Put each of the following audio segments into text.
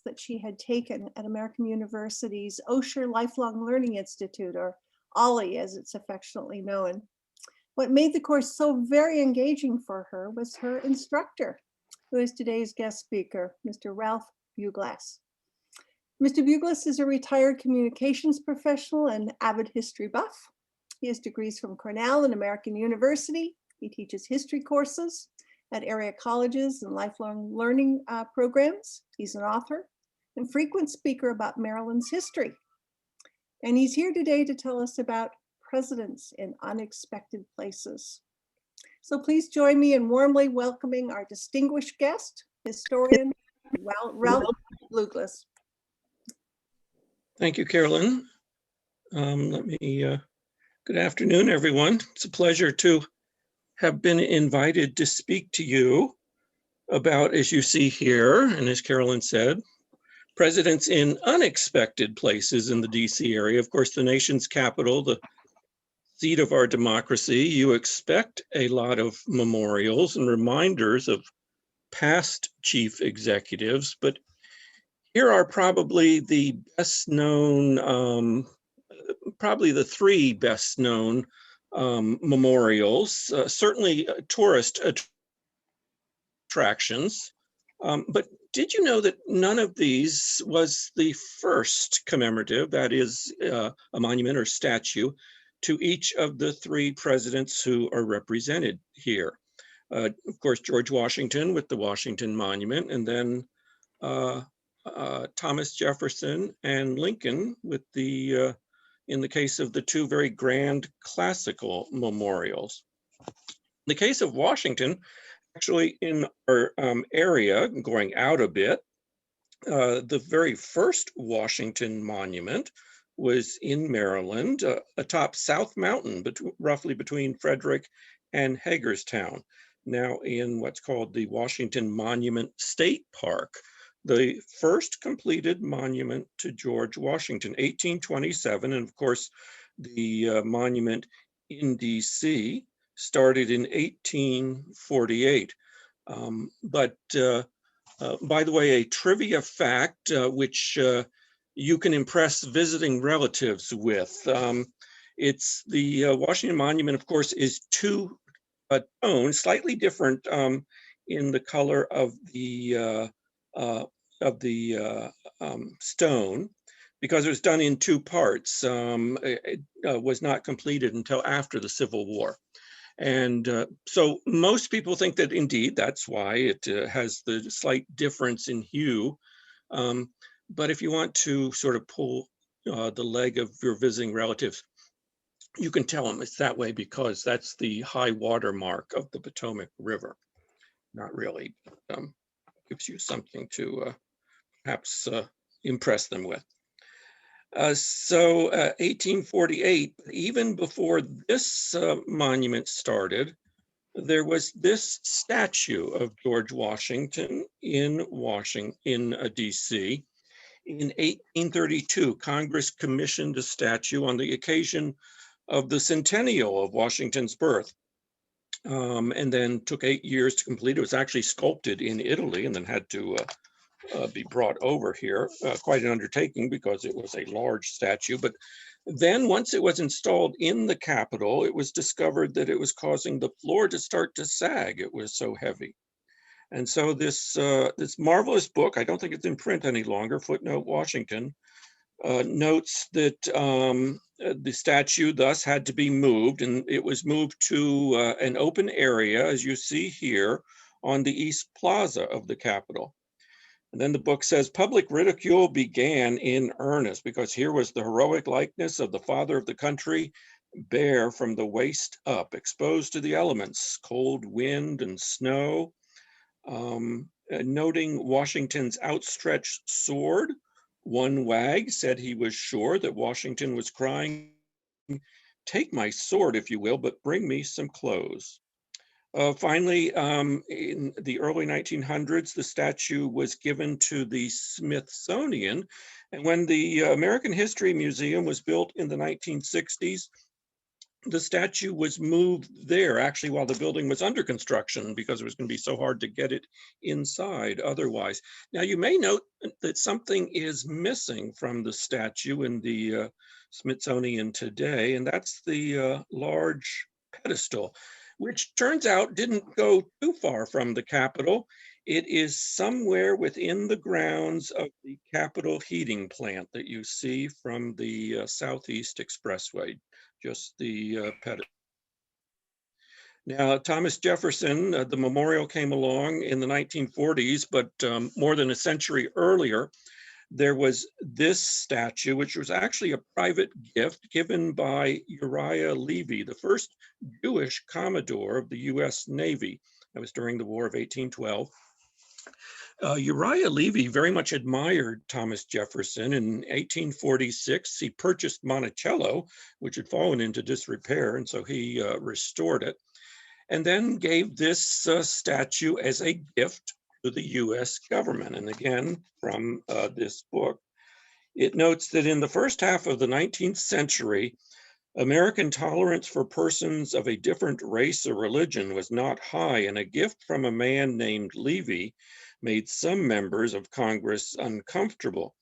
that she had taken at American University's Osher Lifelong Learning Institute, or OLLI as it's affectionately known. What made the course so very engaging for her was her instructor, who is today's guest speaker, Mr. Ralph Buglass. Mr. Buglass is a retired communications professional and avid history buff. He has degrees from Cornell and American University. He teaches history courses at area colleges and lifelong learning programs. He's an author and frequent speaker about Maryland's history. And he's here today to tell us about presidents in unexpected places. So please join me in warmly welcoming our distinguished guest, historian Ralph Buglass. Thank you, Carolyn. Good afternoon, everyone. It's a pleasure to have been invited to speak to you about, as you see here, and as Carolyn said, presidents in unexpected places in the DC area. Of course, the nation's capital, the seat of our democracy. You expect a lot of memorials and reminders of past chief executives, but here are probably the best known, probably the three best known memorials, certainly tourist attractions. But did you know that none of these was the first commemorative, that is a monument or statue, to each of the three presidents who are represented here? Of course, George Washington with the Washington Monument, and then Thomas Jefferson and Lincoln with the in the case of the two very grand classical memorials. In the case of Washington, actually in our area, going out a bit, the very first Washington monument was in Maryland, atop South Mountain, roughly between Frederick and Hagerstown, now in what's called the Washington Monument State Park. The first completed monument to George Washington, 1827, and of course, the monument in DC started in 1848. But by the way, a trivia fact which you can impress visiting relatives with. It's the Washington Monument, of course, is two-tone, slightly different in the color of the stone, because it was done in two parts. It was not completed until after the Civil War. And so most people think that indeed that's why it has the slight difference in hue. But if you want to sort of pull the leg of your visiting relatives, you can tell them it's that way because that's the high water mark of the Potomac River. Not really, gives you something to perhaps impress them with. So 1848, even before this monument started, there was this statue of George Washington in DC. In 1832, Congress commissioned a statue on the occasion of the centennial of Washington's birth, and then took 8 years to complete. It was actually sculpted in Italy and then had to be brought over here. Quite an undertaking because it was a large statue. But then once it was installed in the Capitol, it was discovered that it was causing the floor to start to sag. It was so heavy. And so this marvelous book, I don't think it's in print any longer, Footnote Washington, notes that the statue thus had to be moved, and it was moved to an open area, as you see here, on the East Plaza of the Capitol. And then the book says, public ridicule began in earnest because here was the heroic likeness of the father of the country, bare from the waist up, exposed to the elements, cold wind and snow. Noting Washington's outstretched sword, one wag said he was sure that Washington was crying, take my sword, if you will, but bring me some clothes. Finally, in the early 1900s, the statue was given to the Smithsonian. And when the American History Museum was built in the 1960s, the statue was moved there actually while the building was under construction because it was going to be so hard to get it inside otherwise. Now, you may note that something is missing from the statue in the Smithsonian today, and that's the large pedestal, which turns out didn't go too far from the Capitol. It is somewhere within the grounds of the Capitol heating plant that you see from the Southeast Expressway, just the pedestal. Now, Thomas Jefferson, the memorial came along in the 1940s, but more than a century earlier, there was this statue, which was actually a private gift given by Uriah Levy, the first Jewish Commodore of the US Navy. That was during the War of 1812. Uriah Levy very much admired Thomas Jefferson. In 1846, he purchased Monticello, which had fallen into disrepair, and so he restored it, and then gave this statue as a gift to the US government. And again, from this book, it notes that in the first half of the 19th century, American tolerance for persons of a different race or religion was not high, and a gift from a man named Levy made some members of Congress uncomfortable.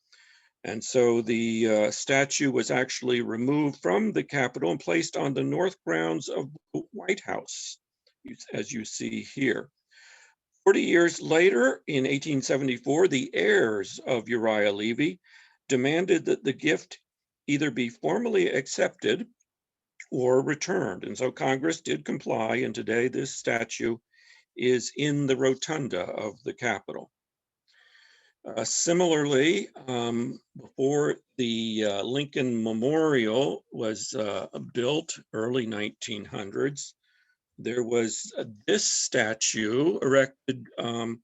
And so the statue was actually removed from the Capitol and placed on the north grounds of the White House, as you see here. 40 years later, in 1874, the heirs of Uriah Levy demanded that the gift either be formally accepted or returned. And so Congress did comply, and today this statue is in the rotunda of the Capitol. Similarly, before the Lincoln Memorial was built, early 1900s, there was this statue erected a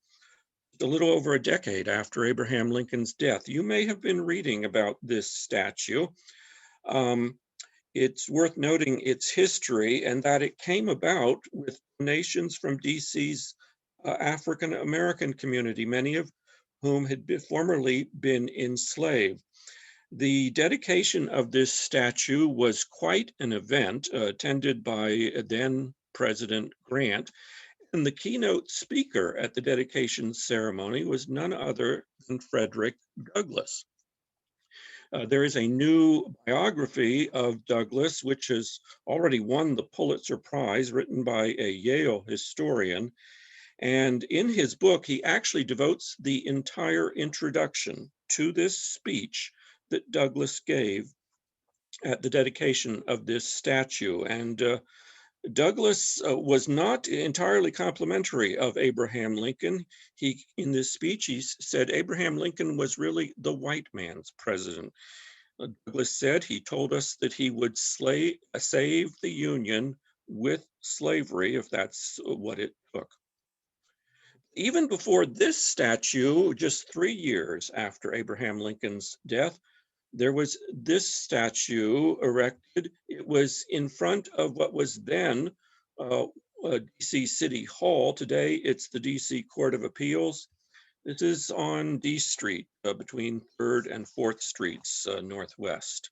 little over a decade after Abraham Lincoln's death. You may have been reading about this statue. It's worth noting its history and that it came about with donations from DC's African American community, many of whom had formerly been enslaved. The dedication of this statue was quite an event, attended by then President Grant, and the keynote speaker at the dedication ceremony was none other than Frederick Douglass. There is a new biography of Douglass, which has already won the Pulitzer Prize, written by a Yale historian. And in his book, he actually devotes the entire introduction to this speech that Douglass gave at the dedication of this statue. And Douglass was not entirely complimentary of Abraham Lincoln. In this speech, he said Abraham Lincoln was really the white man's president. Douglass said he told us that he would save the Union with slavery, if that's what it took. Even before this statue, just 3 years after Abraham Lincoln's death, there was this statue erected. It was in front of what was then DC City Hall. Today, it's the DC Court of Appeals. This is on D Street, between 3rd and 4th Streets, Northwest.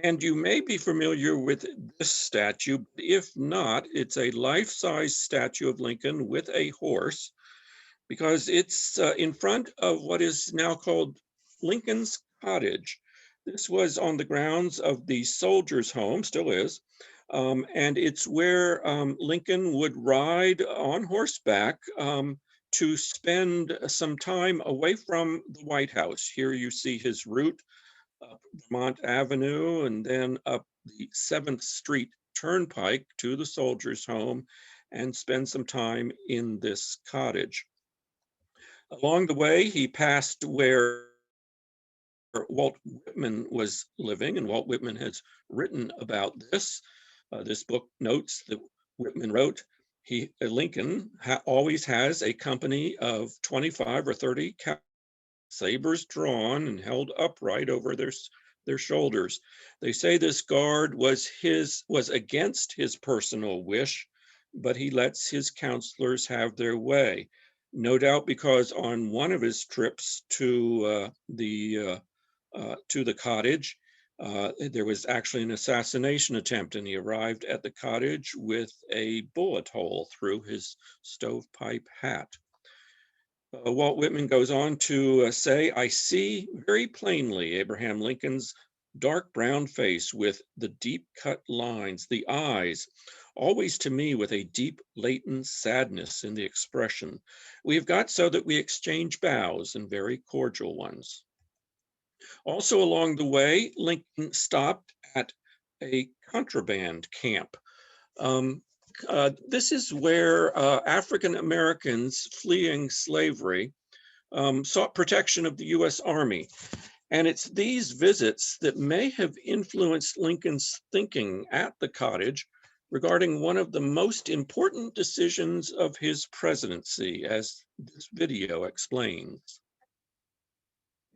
And you may be familiar with this statue. If not, it's a life-size statue of Lincoln with a horse, because it's in front of what is now called Lincoln's Cottage. This was on the grounds of the Soldiers' Home, still is, and it's where Lincoln would ride on horseback to spend some time away from the White House. Here you see his route up Vermont Avenue and then up the 7th Street Turnpike to the Soldiers' Home and spend some time in this cottage. Along the way, he passed where Walt Whitman was living, and Walt Whitman has written about this. This book notes that Whitman wrote, Lincoln always has a company of 25 or 30 sabers drawn and held upright over their shoulders. They say this guard was against his personal wish, but he lets his counselors have their way. No doubt because on one of his trips to the cottage, There was actually an assassination attempt, and he arrived at the cottage with a bullet hole through his stovepipe hat. Walt Whitman goes on to say, I see very plainly Abraham Lincoln's dark brown face with the deep cut lines, the eyes, always to me with a deep latent sadness in the expression. We have got so that we exchange bows and very cordial ones. Also along the way, Lincoln stopped at a contraband camp. Um, this is where African Americans fleeing slavery sought protection of the US Army. And it's these visits that may have influenced Lincoln's thinking at the cottage regarding one of the most important decisions of his presidency, as this video explains.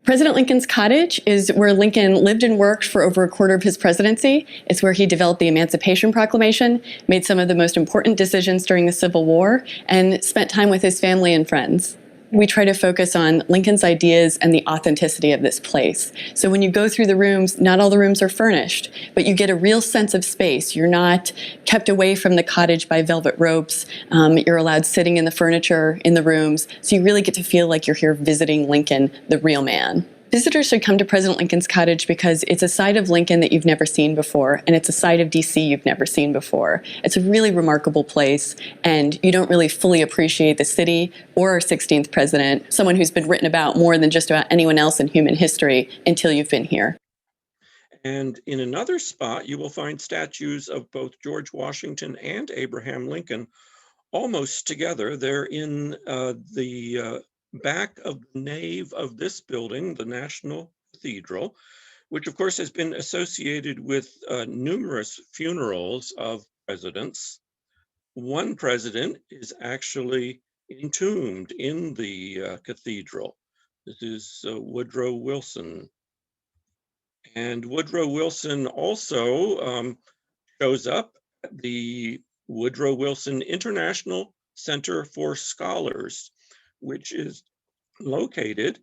President Lincoln's cottage is where Lincoln lived and worked for over a quarter of his presidency. It's where he developed the Emancipation Proclamation, made some of the most important decisions during the Civil War, and spent time with his family and friends. We try to focus on Lincoln's ideas and the authenticity of this place. So when you go through the rooms, not all the rooms are furnished, but you get a real sense of space. You're not kept away from the cottage by velvet ropes. You're allowed sitting in the furniture in the rooms. So you really get to feel like you're here visiting Lincoln, the real man. Visitors should come to President Lincoln's cottage because it's a side of Lincoln that you've never seen before, and it's a side of DC you've never seen before. It's a really remarkable place, and you don't really fully appreciate the city or our 16th president, someone who's been written about more than just about anyone else in human history, until you've been here. And in another spot, you will find statues of both George Washington and Abraham Lincoln almost together. They're in the back of the nave of this building, the National Cathedral, which of course has been associated with numerous funerals of presidents. One president is actually entombed in the cathedral. This is Woodrow Wilson. And Woodrow Wilson also shows up at the Woodrow Wilson International Center for Scholars, which is located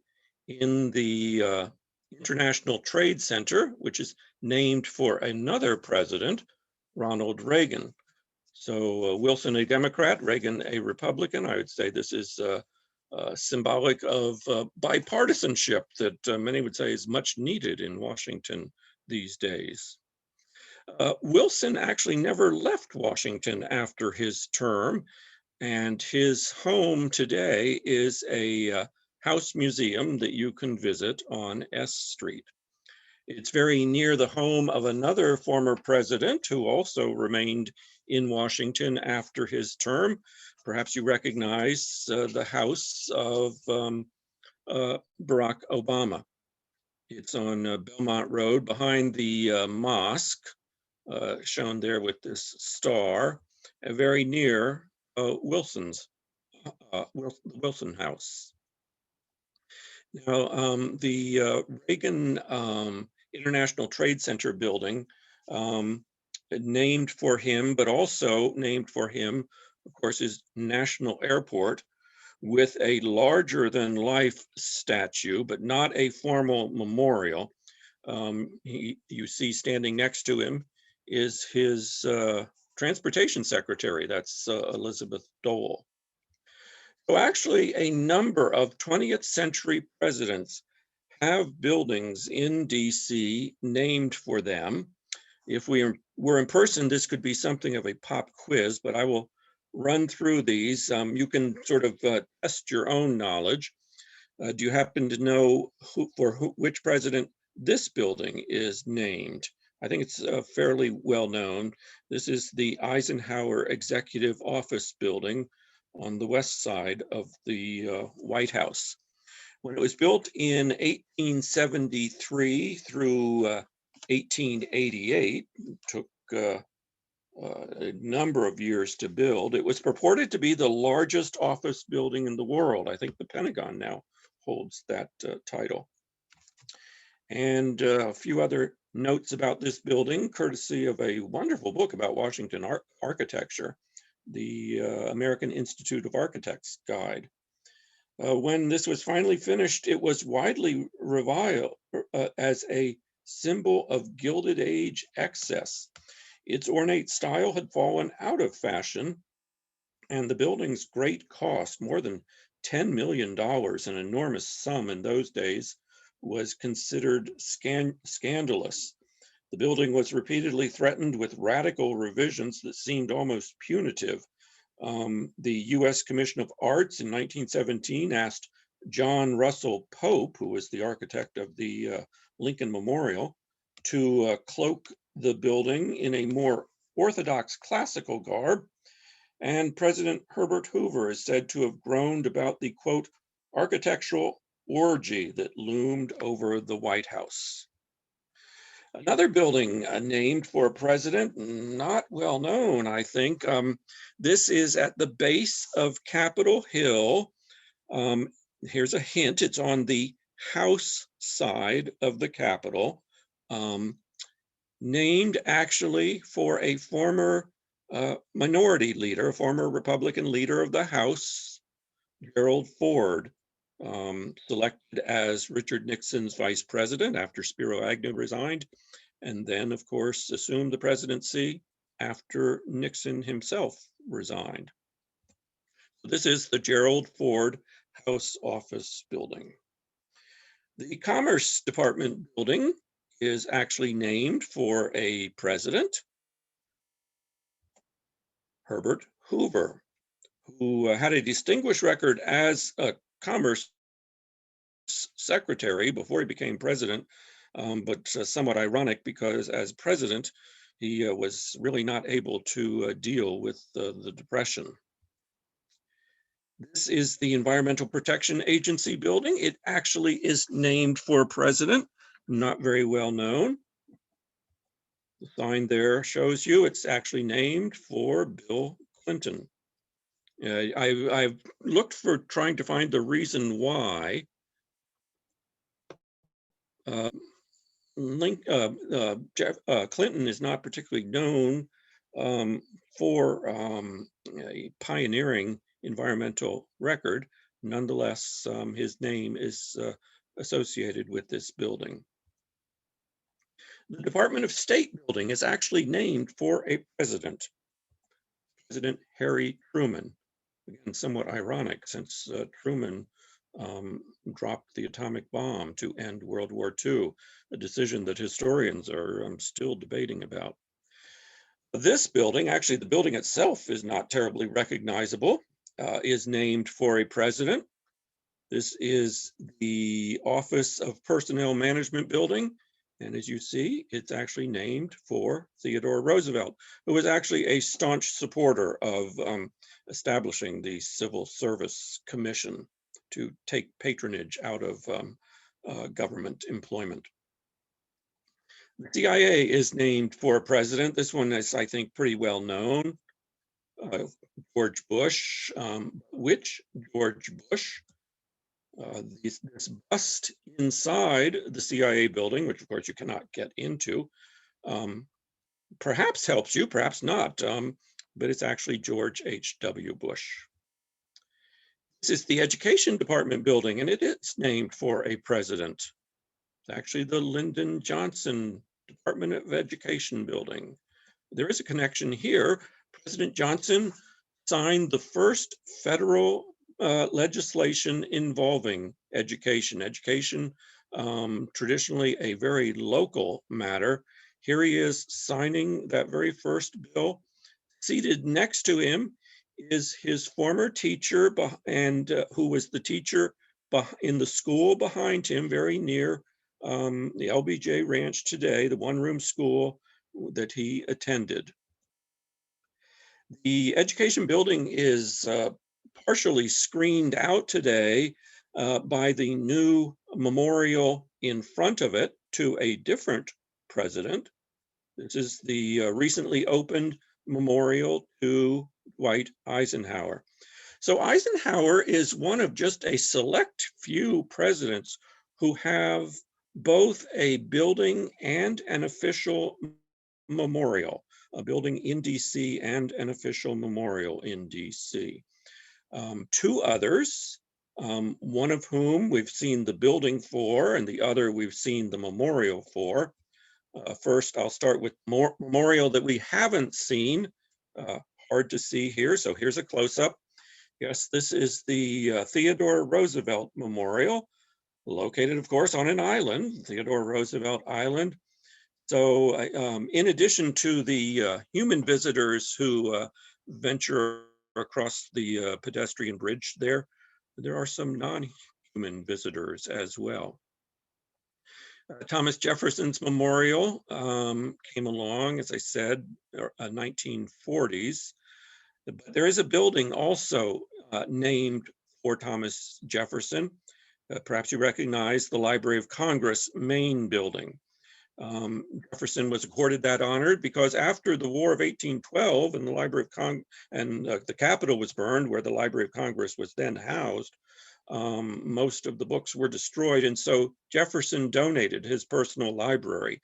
in the International Trade Center, which is named for another president, Ronald Reagan. So Wilson a Democrat, Reagan a Republican. I would say this is symbolic of bipartisanship that many would say is much needed in Washington these days. Wilson actually never left Washington after his term, and his home today is a house museum that you can visit on S Street. It's very near the home of another former president who also remained in Washington after his term. Perhaps you recognize the house of Barack Obama. It's on Belmont Road behind the mosque, shown there with this star, very near Wilson's Wilson House. Now, the Reagan International Trade Center building, named for him, but also named for him, of course, is National Airport, with a larger than life statue, but not a formal memorial. You see standing next to him is his transportation secretary, that's Elizabeth Dole. So actually a number of 20th century presidents have buildings in DC named for them. If we were in person, this could be something of a pop quiz, but I will run through these. You can sort of test your own knowledge. Do you happen to know which president this building is named? I think it's fairly well known. This is the Eisenhower Executive Office building on the west side of the White House. When it was built in 1873 through 1888, took a number of years to build. It was purported to be the largest office building in the world. I think the Pentagon now holds that title. And a few other notes about this building, courtesy of a wonderful book about Washington architecture, the American Institute of Architects Guide. When this was finally finished, it was widely reviled as a symbol of Gilded Age excess. Its ornate style had fallen out of fashion, and the building's great cost, more than $10 million, an enormous sum in those days, was considered scandalous. The building was repeatedly threatened with radical revisions that seemed almost punitive. The U.S. Commission of Arts in 1917 asked John Russell Pope, who was the architect of the Lincoln Memorial, to cloak the building in a more orthodox classical garb. And President Herbert Hoover is said to have groaned about the, quote, architectural orgy that loomed over the White House. Another building named for a president, not well known, I think. This is at the base of Capitol Hill. Here's a hint, it's on the House side of the Capitol, named actually for a former minority leader, a former Republican leader of the House, Gerald Ford, selected as Richard Nixon's vice president after Spiro Agnew resigned, and then, of course, assumed the presidency after Nixon himself resigned. This is the Gerald Ford House Office Building. The Commerce Department building is actually named for a president, Herbert Hoover, who had a distinguished record as a Commerce Secretary before he became president, but somewhat ironic because as president, he was really not able to deal with the Depression. This is the Environmental Protection Agency building. It actually is named for a president, not very well known. The sign there shows you it's actually named for Bill Clinton. I've looked for trying to find the reason why. Clinton is not particularly known for a pioneering environmental record. Nonetheless, his name is associated with this building. The Department of State building is actually named for a president, President Harry Truman. Again, somewhat ironic since Truman dropped the atomic bomb to end World War II, a decision that historians are still debating about. This building, actually the building itself is not terribly recognizable, is named for a president. This is the Office of Personnel Management building. And as you see, it's actually named for Theodore Roosevelt, who was actually a staunch supporter of establishing the Civil Service Commission to take patronage out of government employment. The CIA is named for a president. This one is, I think, pretty well known. George Bush. Which George Bush? This bust inside the CIA building, which of course you cannot get into, perhaps helps you, perhaps not, but it's actually George H.W. Bush. This is the Education Department building, and it is named for a president. It's actually the Lyndon Johnson Department of Education building. There is a connection here. President Johnson signed the first federal legislation involving education. Education, traditionally a very local matter. Here he is signing that very first bill. Seated next to him is his former teacher, and who was the teacher in the school behind him, very near the LBJ Ranch today, the one-room school that he attended. The education building is partially screened out today by the new memorial in front of it to a different president. This is the recently opened memorial to Dwight Eisenhower. So Eisenhower is one of just a select few presidents who have both a building and an official memorial, a building in DC and an official memorial in DC. Two others one of whom we've seen the building for, and the other we've seen the memorial for. First, I'll start with memorial that we haven't seen. Hard to see here, so here's a close-up. Yes, this is the Theodore Roosevelt Memorial, located, of course, on an island, Theodore Roosevelt Island. So in addition to the human visitors who venture across the pedestrian bridge there are some non-human visitors as well. Thomas Jefferson's memorial came along, as I said, 1940s. But there is a building also named for Thomas Jefferson. Perhaps you recognize the Library of Congress main building. Jefferson was accorded that honor because after the War of 1812 and the Library of the Capitol was burned, where the Library of Congress was then housed, most of the books were destroyed. And so Jefferson donated his personal library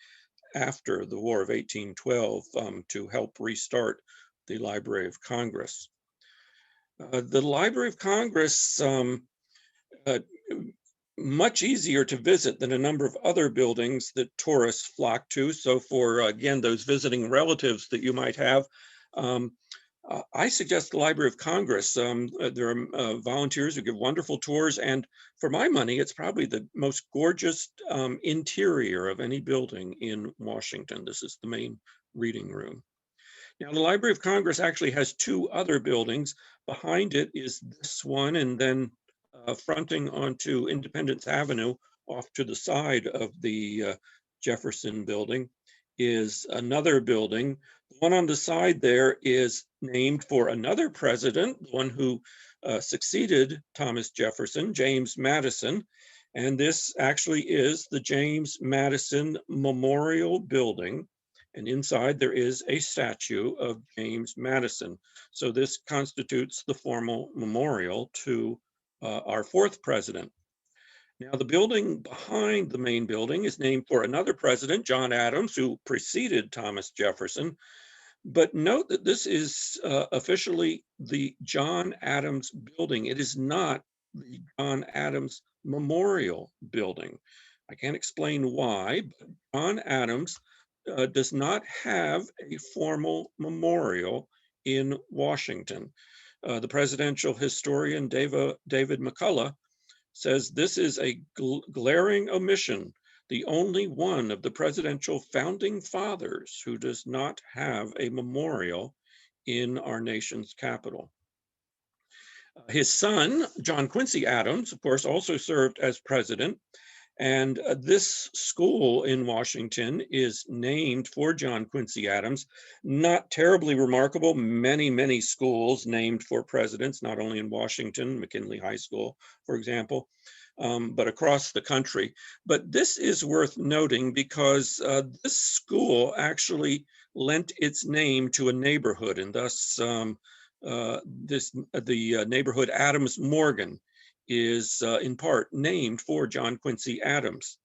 after the War of 1812 to help restart the Library of Congress. The Library of Congress, much easier to visit than a number of other buildings that tourists flock to. So for, again, those visiting relatives that you might have, I suggest the Library of Congress. There are volunteers who give wonderful tours, and for my money, it's probably the most gorgeous interior of any building in Washington. This is the main reading room. Now, the Library of Congress actually has two other buildings. Behind it is this one, and then fronting onto Independence Avenue off to the side of the Jefferson building is another building. The one on the side there is named for another president, the one who succeeded Thomas Jefferson, James Madison. And this actually is the James Madison Memorial Building. And inside there is a statue of James Madison. So this constitutes the formal memorial to our fourth president. Now, the building behind the main building is named for another president, John Adams, who preceded Thomas Jefferson. But note that this is officially the John Adams Building. It is not the John Adams Memorial Building. I can't explain why, but John Adams does not have a formal memorial in Washington. The presidential historian David McCullough says this is a glaring omission, the only one of the presidential founding fathers who does not have a memorial in our nation's capital. His son, John Quincy Adams, of course, also served as president. And this school in Washington is named for John Quincy Adams. Not terribly remarkable. Many, many schools named for presidents, not only in Washington, McKinley High School, for example, but across the country. But this is worth noting because this school actually lent its name to a neighborhood, and thus the neighborhood Adams Morgan is in part named for John Quincy Adams.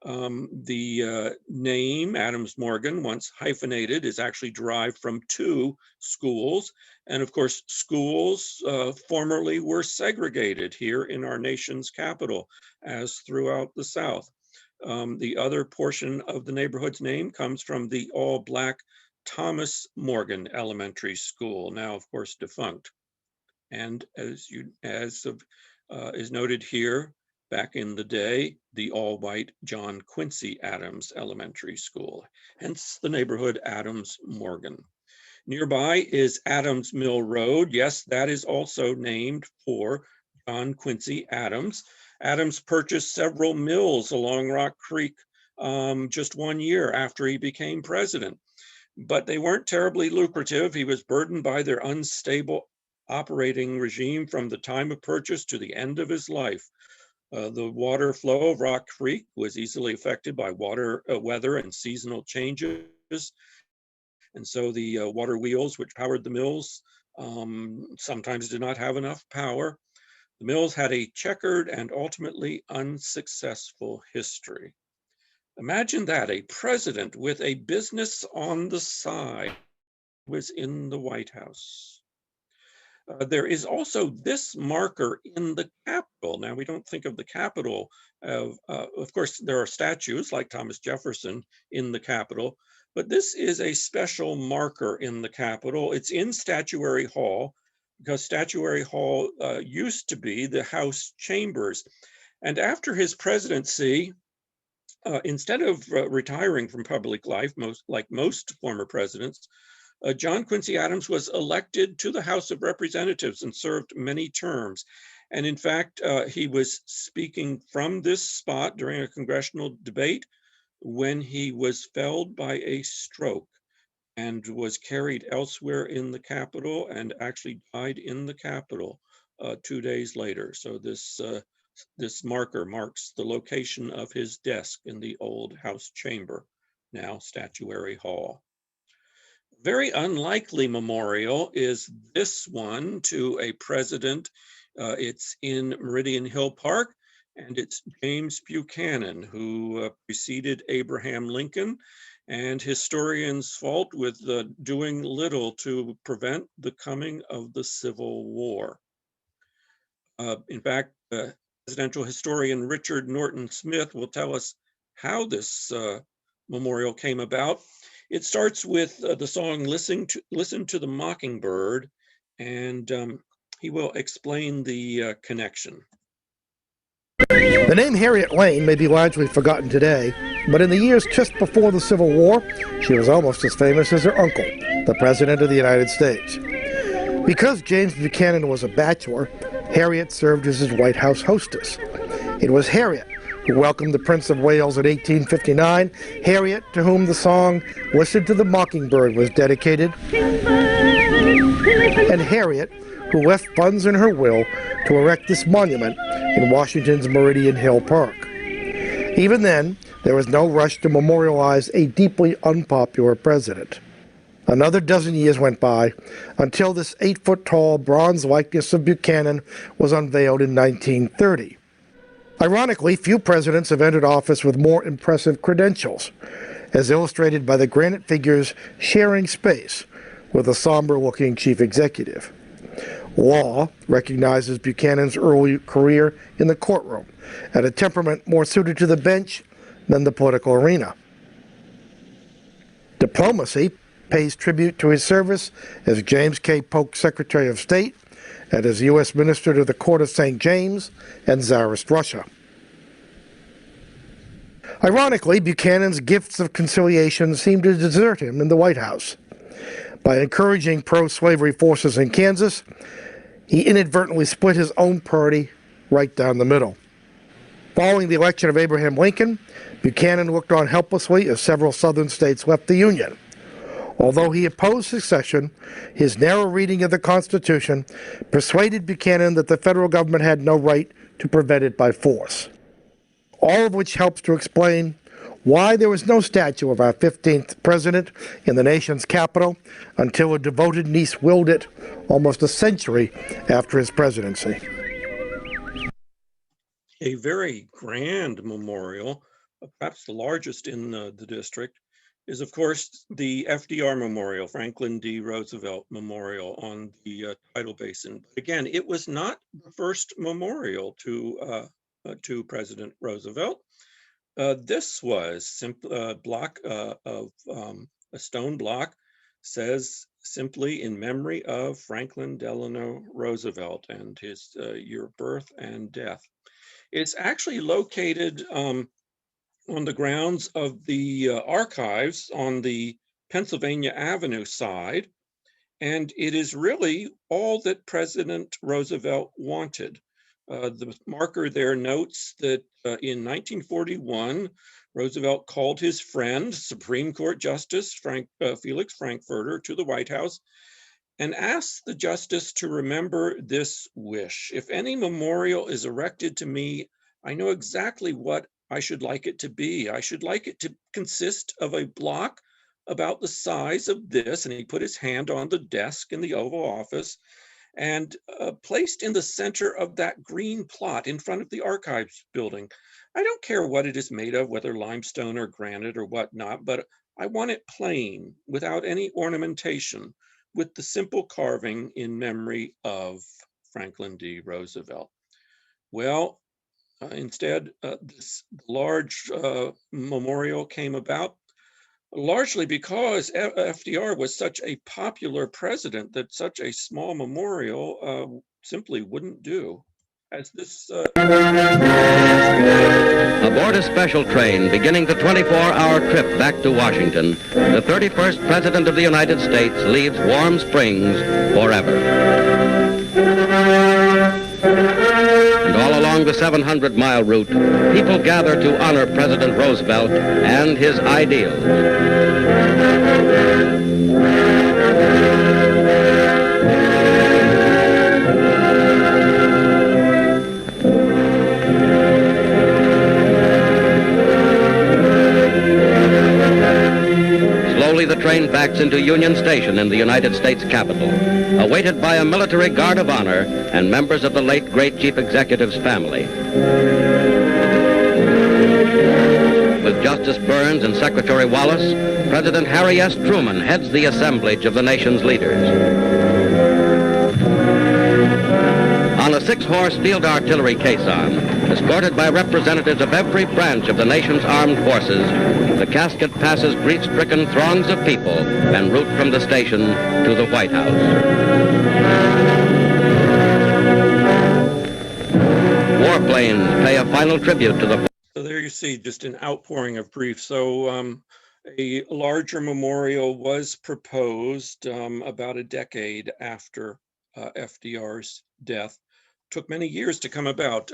The name Adams Morgan, once hyphenated, is actually derived from two schools. And of course, schools formerly were segregated here in our nation's capital, as throughout the South. The other portion of the neighborhood's name comes from the all-Black Thomas Morgan Elementary School, now of course defunct. And as is noted here, back in the day, the all-white John Quincy Adams Elementary School, hence the neighborhood Adams Morgan. Nearby is Adams Mill Road. Yes, that is also named for John Quincy Adams. Adams purchased several mills along Rock Creek just 1 year after he became president, but they weren't terribly lucrative. He was burdened by their unstable operating regime from the time of purchase to the end of his life. The water flow of Rock Creek was easily affected by weather and seasonal changes. And so the water wheels which powered the mills sometimes did not have enough power. The mills had a checkered and ultimately unsuccessful history. Imagine that, a president with a business on the side was in the White House. There is also this marker in the Capitol. Now, we don't think of the Capitol of course, there are statues like Thomas Jefferson in the Capitol, but this is a special marker in the Capitol. It's in Statuary Hall, because Statuary Hall used to be the House chambers. And after his presidency, instead of retiring from public life, like most former presidents, John Quincy Adams was elected to the House of Representatives and served many terms. And in fact, he was speaking from this spot during a congressional debate when he was felled by a stroke and was carried elsewhere in the Capitol and actually died in the Capitol 2 days later. So this marker marks the location of his desk in the old House chamber, now Statuary Hall. Very unlikely memorial is this one to a president. It's in Meridian Hill Park, and it's James Buchanan, who preceded Abraham Lincoln, and historians fault with doing little to prevent the coming of the Civil War. In fact, presidential historian Richard Norton Smith will tell us how this memorial came about. It starts with the song Listen to the Mockingbird, and he will explain the connection. The name Harriet Lane may be largely forgotten today, but in the years just before the Civil War, she was almost as famous as her uncle, the President of the United States. Because James Buchanan was a bachelor, Harriet served as his White House hostess. It was Harriet who welcomed the Prince of Wales in 1859, Harriet to whom the song Listen to the Mockingbird was dedicated, and Harriet who left funds in her will to erect this monument in Washington's Meridian Hill Park. Even then, there was no rush to memorialize a deeply unpopular president. Another dozen years went by until this 8-foot-tall bronze likeness of Buchanan was unveiled in 1930. Ironically, few presidents have entered office with more impressive credentials, as illustrated by the granite figures sharing space with a somber-looking chief executive. Law recognizes Buchanan's early career in the courtroom and a temperament more suited to the bench than the political arena. Diplomacy pays tribute to his service as James K. Polk Secretary of State and as U.S. Minister to the Court of St. James and Tsarist Russia. Ironically, Buchanan's gifts of conciliation seemed to desert him in the White House. By encouraging pro-slavery forces in Kansas, he inadvertently split his own party right down the middle. Following the election of Abraham Lincoln, Buchanan looked on helplessly as several southern states left the Union. Although he opposed secession, his narrow reading of the Constitution persuaded Buchanan that the federal government had no right to prevent it by force. All of which helps to explain why there was no statue of our 15th president in the nation's capital until a devoted niece willed it almost a century after his presidency. A very grand memorial, perhaps the largest in the district, is of course the FDR Memorial, Franklin D. Roosevelt Memorial on the Tidal Basin. Again, it was not the first memorial to President Roosevelt. This was a block of a stone block, says simply in memory of Franklin Delano Roosevelt and his year of birth and death. It's actually located on the grounds of the archives on the Pennsylvania Avenue side, and it is really all that President Roosevelt wanted. The marker there notes that in 1941, Roosevelt called his friend, Supreme Court Justice Felix Frankfurter, to the White House and asked the justice to remember this wish. If any memorial is erected to me, I know exactly what I should like it to be. I should like it to consist of a block about the size of this, and he put his hand on the desk in the Oval Office, and placed in the center of that green plot in front of the archives building. I don't care what it is made of, whether limestone or granite or whatnot, but I want it plain, without any ornamentation, with the simple carving in memory of Franklin D. Roosevelt. Well, instead, this large memorial came about largely because FDR was such a popular president that such a small memorial simply wouldn't do. As this Aboard a special train beginning the 24-hour trip back to Washington, the 31st President of the United States leaves Warm Springs forever. And all along the 700-mile route, people gather to honor President Roosevelt and his ideals. Slowly the train backs into Union Station in the United States Capitol, awaited by a military guard of honor and members of the late great Chief Executive's family. With Justice Burns and Secretary Wallace, President Harry S. Truman heads the assemblage of the nation's leaders. On a 6-horse field artillery caisson, escorted by representatives of every branch of the nation's armed forces, the casket passes grief-stricken throngs of people en route from the station to the White House. Warplanes pay a final tribute to the... So there you see just an outpouring of grief. So a larger memorial was proposed about a decade after FDR's death. Took many years to come about.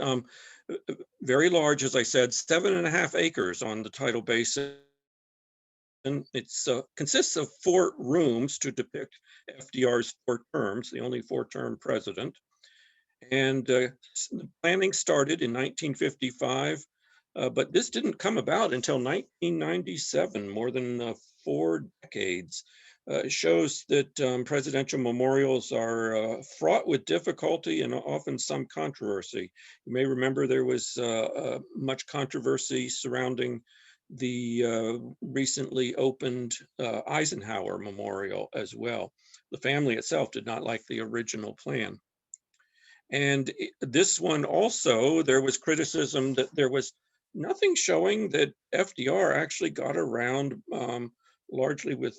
Very large, as I said, 7.5 acres on the tidal basin. It consists of 4 rooms to depict FDR's 4 terms, the only 4-term president. And the planning started in 1955, but this didn't come about until 1997, more than 4 decades. It shows that presidential memorials are fraught with difficulty and often some controversy. You may remember there was much controversy surrounding the recently opened Eisenhower Memorial as well. The family itself did not like the original plan. And this one also, there was criticism that there was nothing showing that FDR actually got around largely with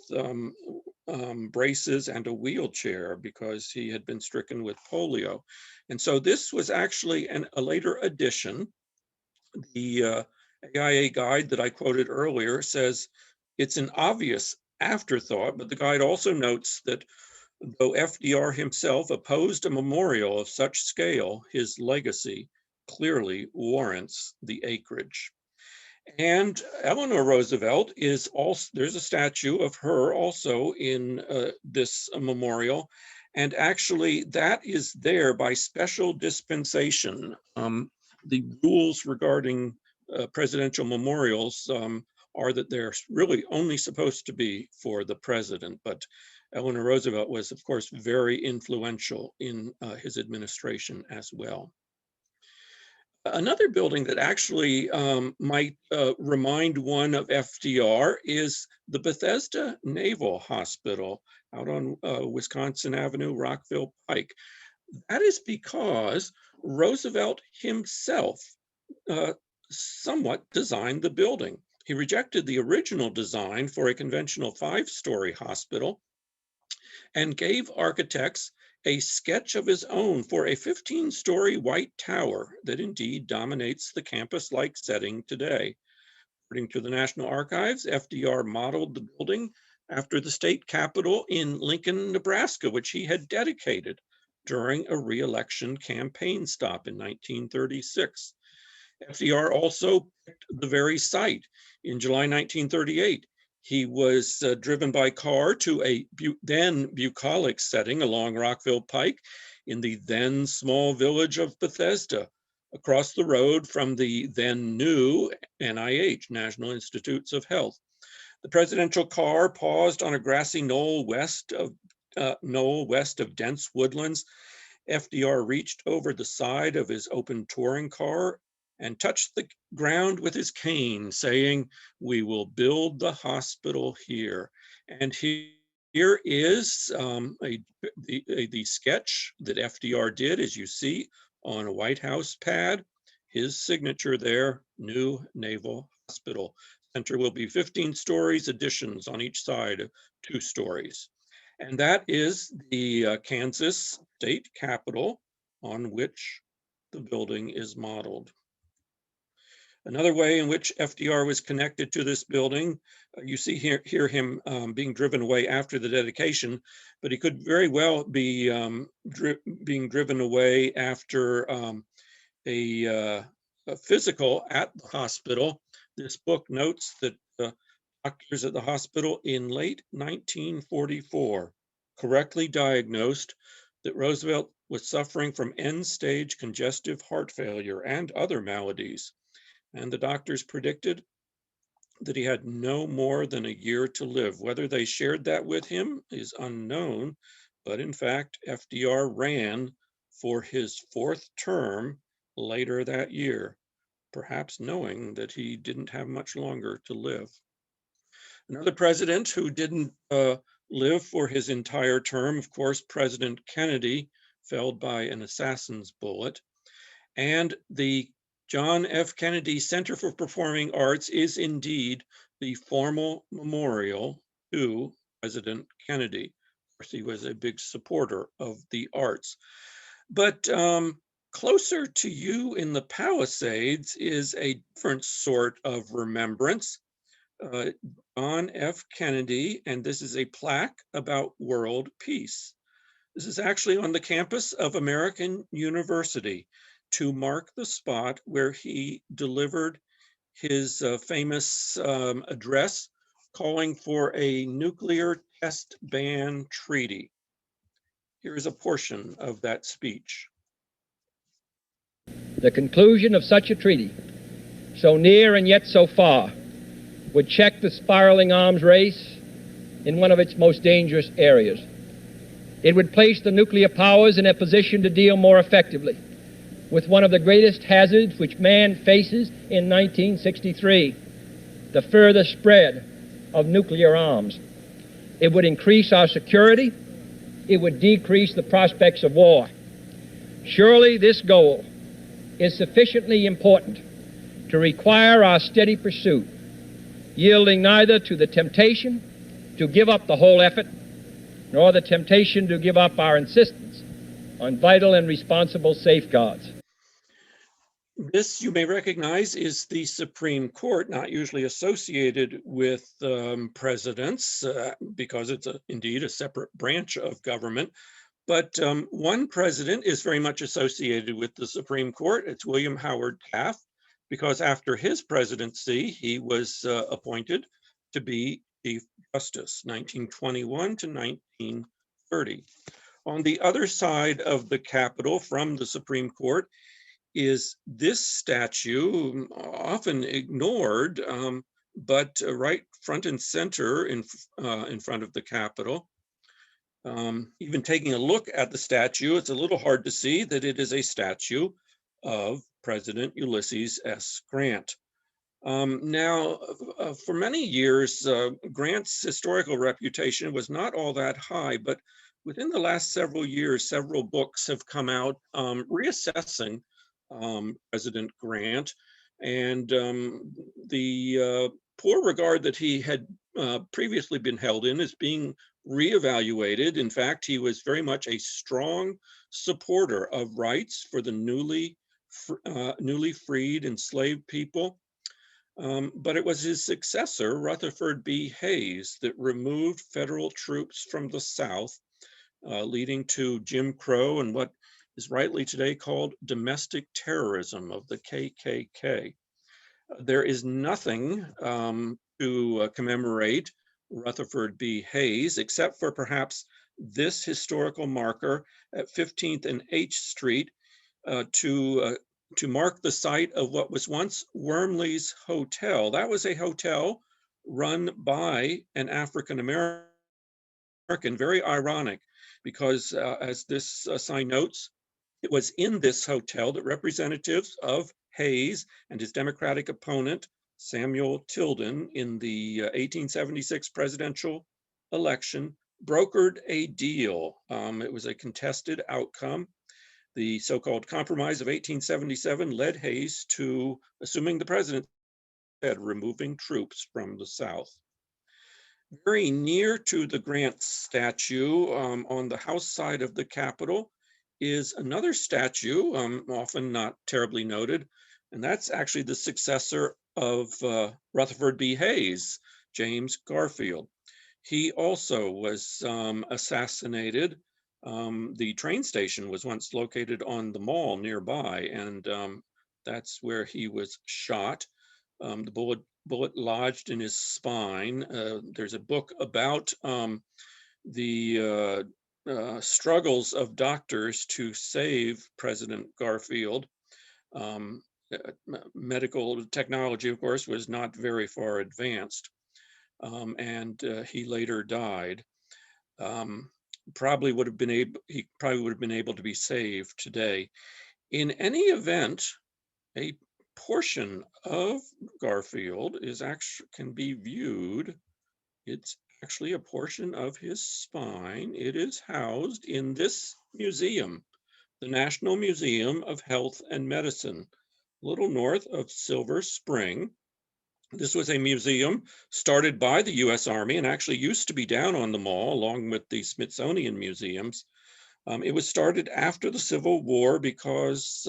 braces and a wheelchair because he had been stricken with polio. And so this was actually a later addition. The AIA guide that I quoted earlier says it's an obvious afterthought, but the guide also notes that though FDR himself opposed a memorial of such scale, his legacy clearly warrants the acreage. And Eleanor Roosevelt is also, there's a statue of her also in this memorial. And actually that is there by special dispensation. The rules regarding presidential memorials are that they're really only supposed to be for the president, but Eleanor Roosevelt was, of course, very influential in his administration as well. Another building that actually might remind one of FDR is the Bethesda Naval Hospital out on Wisconsin Avenue, Rockville Pike. That is because Roosevelt himself somewhat designed the building. He rejected the original design for a conventional 5-story hospital and gave architects a sketch of his own for a 15-story white tower that indeed dominates the campus-like setting today. According to the National Archives, FDR modeled the building after the state capitol in Lincoln, Nebraska, which he had dedicated during a re-election campaign stop in 1936. FDR also picked the very site. In July 1938, he was driven by car to a then bucolic setting along Rockville Pike in the then small village of Bethesda, across the road from the then new NIH, National Institutes of Health. The presidential car paused on a grassy knoll west of dense woodlands. FDR reached over the side of his open touring car and touched the ground with his cane, saying, "We will build the hospital here." And he Here is the sketch that FDR did, as you see, on a White House pad. His signature there, New Naval Hospital. Center will be 15 stories, additions on each side, 2 stories. And that is the Kansas state capitol on which the building is modeled. Another way in which FDR was connected to this building, you see here him being driven away after the dedication, but he could very well be being driven away after a physical at the hospital. This book notes that doctors at the hospital in late 1944 correctly diagnosed that Roosevelt was suffering from end-stage congestive heart failure and other maladies. And the doctors predicted that he had no more than a year to live. Whether they shared that with him is unknown, but in fact, FDR ran for his 4th term later that year, perhaps knowing that he didn't have much longer to live. Another president who didn't live for his entire term, of course, President Kennedy, felled by an assassin's bullet. And the John F. Kennedy Center for Performing Arts is indeed the formal memorial to President Kennedy. Of course, he was a big supporter of the arts. But closer to you in the Palisades is a different sort of remembrance. John F. Kennedy, and this is a plaque about world peace. This is actually on the campus of American University to mark the spot where he delivered his famous address calling for a nuclear test ban treaty. Here is a portion of that speech. The conclusion of such a treaty, so near and yet so far, would check the spiraling arms race in one of its most dangerous areas. It would place the nuclear powers in a position to deal more effectively with one of the greatest hazards which man faces in 1963, the further spread of nuclear arms. It would increase our security. It would decrease the prospects of war. Surely this goal is sufficiently important to require our steady pursuit, yielding neither to the temptation to give up the whole effort, nor the temptation to give up our insistence on vital and responsible safeguards. This, you may recognize, is the Supreme Court, not usually associated with presidents because it's indeed a separate branch of government. But one president is very much associated with the Supreme Court. It's William Howard Taft, because after his presidency, he was appointed to be Chief Justice, 1921 to 1930. On the other side of the Capitol from the Supreme Court is this statue, often ignored, but right front and center in front of the Capitol. Even taking a look at the statue, it's a little hard to see that it is a statue of President Ulysses S. Grant. Now, for many years, Grant's historical reputation was not all that high, but within the last several years, several books have come out reassessing President Grant, and the poor regard that he had previously been held in is being reevaluated. In fact, he was very much a strong supporter of rights for the newly freed enslaved people. But it was his successor, Rutherford B. Hayes, that removed federal troops from the South, leading to Jim Crow and what is rightly today called domestic terrorism of the KKK. There is nothing to commemorate Rutherford B. Hayes, except for perhaps this historical marker at 15th and H Street to mark the site of what was once Wormley's Hotel. That was a hotel run by an African American, very ironic, because as this sign notes, it was in this hotel that representatives of Hayes and his Democratic opponent, Samuel Tilden, in the 1876 presidential election brokered a deal. It was a contested outcome. The so-called Compromise of 1877 led Hayes to assuming the presidency, removing troops from the South. Very near to the Grant statue on the House side of the Capitol is another statue, often not terribly noted, and that's actually the successor of Rutherford B. Hayes, James Garfield. He also was assassinated. The train station was once located on the mall nearby, and that's where he was shot. The bullet lodged in his spine. There's a book about the struggles of doctors to save President Garfield. Medical technology, of course, was not very far advanced, and he later died. He probably would have been able to be saved today. In any event, a portion of Garfield can be viewed. It's actually a portion of his spine. It is housed in this museum, the National Museum of Health and Medicine, a little north of Silver Spring. This was a museum started by the US Army and actually used to be down on the mall along with the Smithsonian museums. It was started after the Civil War because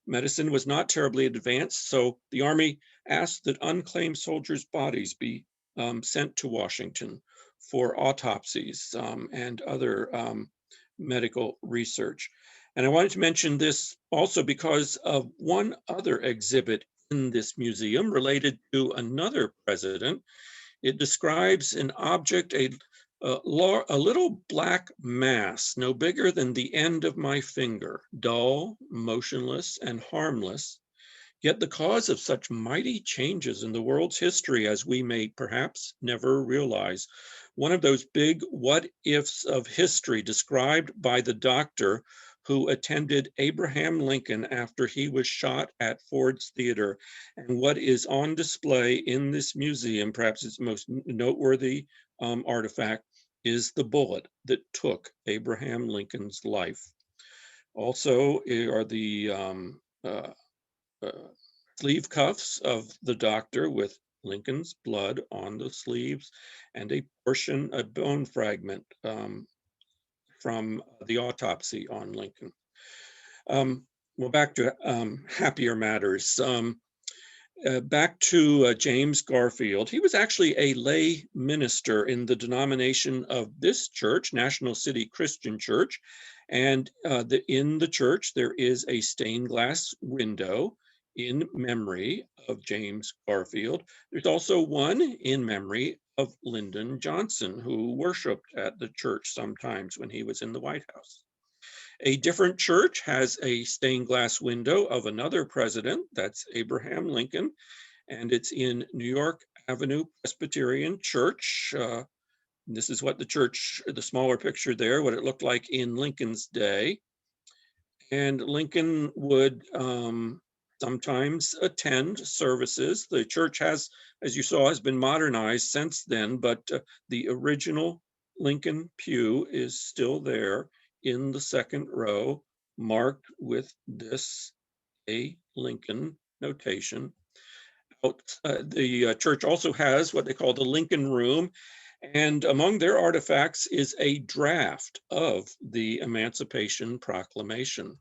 medicine was not terribly advanced, so the Army asked that unclaimed soldiers' bodies be sent to Washington for autopsies and other medical research. And I wanted to mention this also because of one other exhibit in this museum related to another president. It describes an object, a little black mass, no bigger than the end of my finger, dull, motionless, and harmless. Yet the cause of such mighty changes in the world's history as we may perhaps never realize. One of those big what ifs of history described by the doctor who attended Abraham Lincoln after he was shot at Ford's Theater. And what is on display in this museum, perhaps its most noteworthy artifact, is the bullet that took Abraham Lincoln's life. Also are the sleeve cuffs of the doctor with Lincoln's blood on the sleeves and a bone fragment from the autopsy on Lincoln. Well, back to happier matters. Back to James Garfield. He was actually a lay minister in the denomination of this church, National City Christian Church. And in the church, there is a stained glass window in memory of James Garfield. There's also one in memory of Lyndon Johnson, who worshiped at the church sometimes when he was in the White House. A different church has a stained glass window of another president, that's Abraham Lincoln, and it's in New York Avenue Presbyterian Church. This is what the church, the smaller picture there, what it looked like in Lincoln's day. And Lincoln would sometimes attend services. The church has, as you saw, has been modernized since then, but the original Lincoln pew is still there in the second row, marked with this A. Lincoln notation. The church also has what they call the Lincoln Room, and among their artifacts is a draft of the Emancipation Proclamation.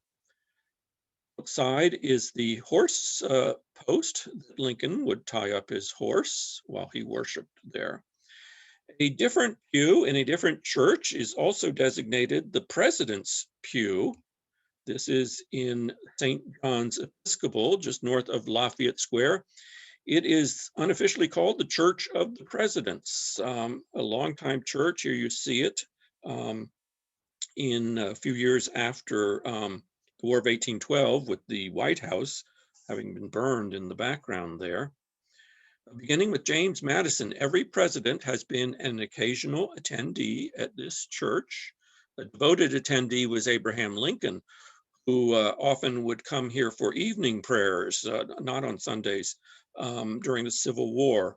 Outside is the horse post that Lincoln would tie up his horse while he worshiped there. A different pew in a different church is also designated the President's Pew. This is in St. John's Episcopal, just north of Lafayette Square. It is unofficially called the Church of the Presidents, a longtime church. Here you see it in a few years after the War of 1812, with the White House having been burned in the background there. Beginning with James Madison, every president has been an occasional attendee at this church. A devoted attendee was Abraham Lincoln, who often would come here for evening prayers, not on Sundays, during the Civil War,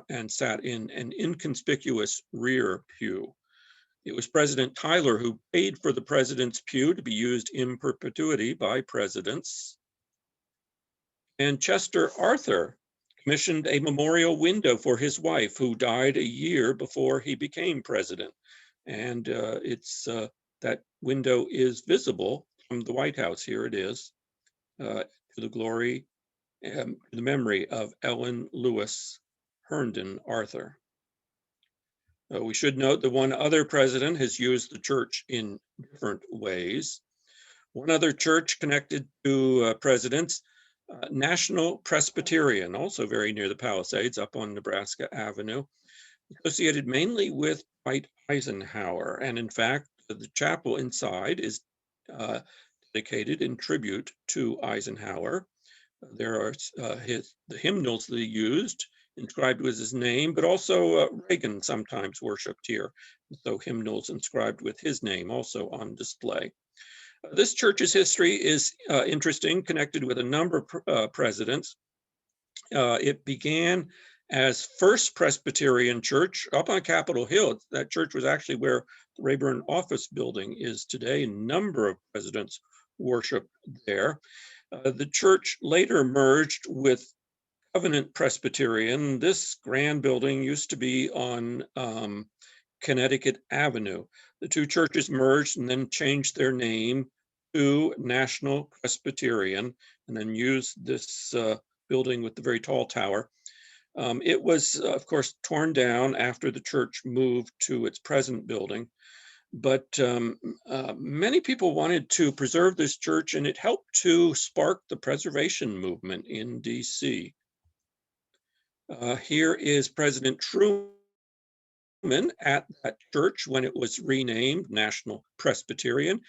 and sat in an inconspicuous rear pew. It was President Tyler who paid for the president's pew to be used in perpetuity by presidents. And Chester Arthur commissioned a memorial window for his wife, who died a year before he became president. And that window is visible from the White House. Here it is, to the glory, to the memory of Ellen Lewis Herndon Arthur. We should note that one other president has used the church in different ways. One other church connected to presidents, National Presbyterian, also very near the Palisades, up on Nebraska Avenue, associated mainly with Dwight Eisenhower. And in fact, the chapel inside is dedicated in tribute to Eisenhower. There are the hymnals that he used inscribed with his name, but also Reagan sometimes worshipped here. So hymnals inscribed with his name also on display. This church's history is interesting, connected with a number of presidents. It began as First Presbyterian Church up on Capitol Hill. That church was actually where the Rayburn office building is today. A number of presidents worshiped there. The church later merged with Covenant Presbyterian. This grand building used to be on Connecticut Avenue. The two churches merged and then changed their name to National Presbyterian, and then used this building with the very tall tower. It was, of course, torn down after the church moved to its present building. But many people wanted to preserve this church, and it helped to spark the preservation movement in DC. Here is President Truman at that church when it was renamed National Presbyterian.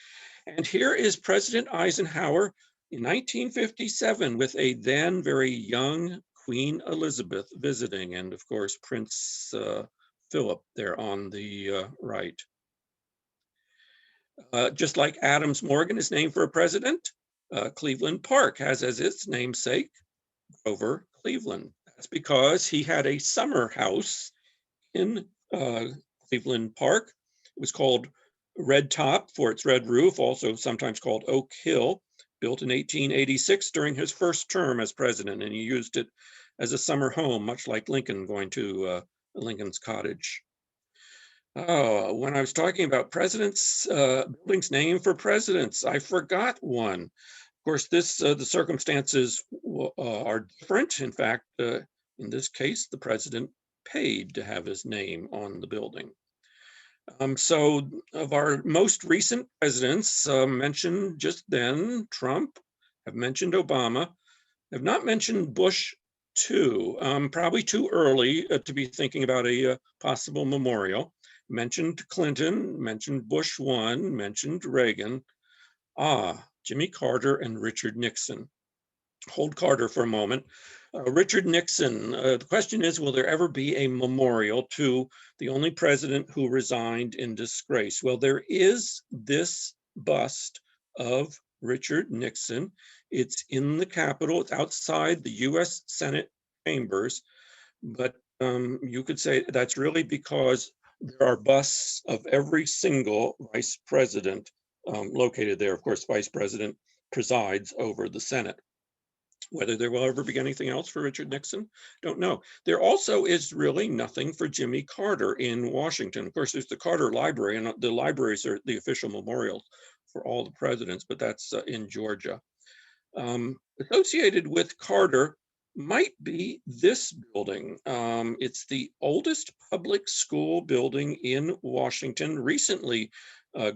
And here is President Eisenhower in 1957 with a then very young Queen Elizabeth visiting, and of course, Prince Philip there on the right. Just like Adams Morgan is named for a president, Cleveland Park has as its namesake Grover Cleveland. That's because he had a summer house in Cleveland Park. It was called Red Top for its red roof, also sometimes called Oak Hill, built in 1886 during his first term as president, and he used it as a summer home, much like Lincoln going to Lincoln's cottage. When I was talking about presidents, buildings named for presidents, I forgot one. Of course, the circumstances are different. In fact, in this case, the president paid to have his name on the building. So of our most recent presidents mentioned just then, Trump, have mentioned Obama, have not mentioned Bush too, probably too early to be thinking about a possible memorial. Mentioned Clinton, mentioned Bush 1, mentioned Reagan. Jimmy Carter and Richard Nixon. Hold Carter for a moment. Richard Nixon, the question is, will there ever be a memorial to the only president who resigned in disgrace? Well, there is this bust of Richard Nixon. It's in the Capitol. It's outside the US Senate chambers. But you could say that's really because there are busts of every single vice president located there. Of course, vice president presides over the Senate. Whether there will ever be anything else for Richard Nixon, don't know. There also is really nothing for Jimmy Carter in Washington. Of course, there's the Carter Library, and the libraries are the official memorials for all the presidents, but that's in Georgia. Associated with Carter might be this building. It's the oldest public school building in Washington, recently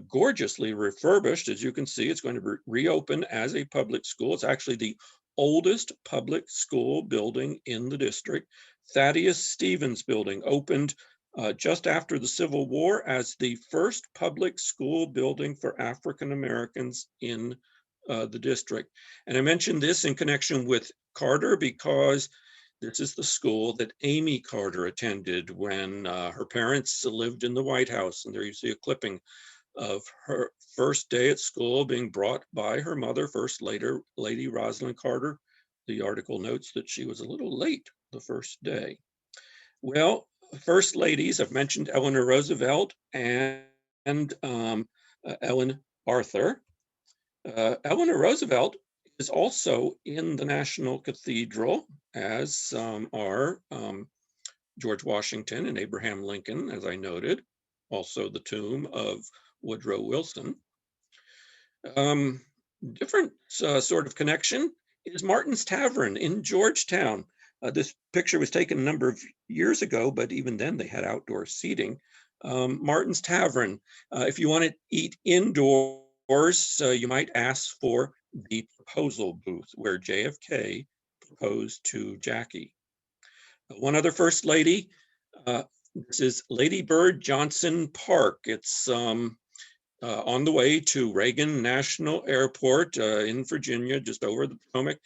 gorgeously refurbished. As you can see, it's going to reopen as a public school. It's actually the oldest public school building in the district. Thaddeus Stevens Building opened just after the Civil War as the first public school building for African Americans in the district. And I mentioned this in connection with Carter because this is the school that Amy Carter attended when her parents lived in the White House. And there you see a clipping of her first day at school being brought by her mother, First Lady Rosalind Carter. The article notes that she was a little late the first day. Well, first ladies, I've mentioned Eleanor Roosevelt and and Ellen Arthur. Eleanor Roosevelt is also in the National Cathedral, as are George Washington and Abraham Lincoln, as I noted, also the tomb of Woodrow Wilson. Different sort of connection is Martin's Tavern in Georgetown. This picture was taken a number of years ago, but even then they had outdoor seating. Martin's Tavern, if you want to eat indoors, you might ask for the proposal booth where JFK proposed to Jackie. One other First Lady, this is Lady Bird Johnson Park. It's on the way to Reagan National Airport in Virginia, just over the Potomac.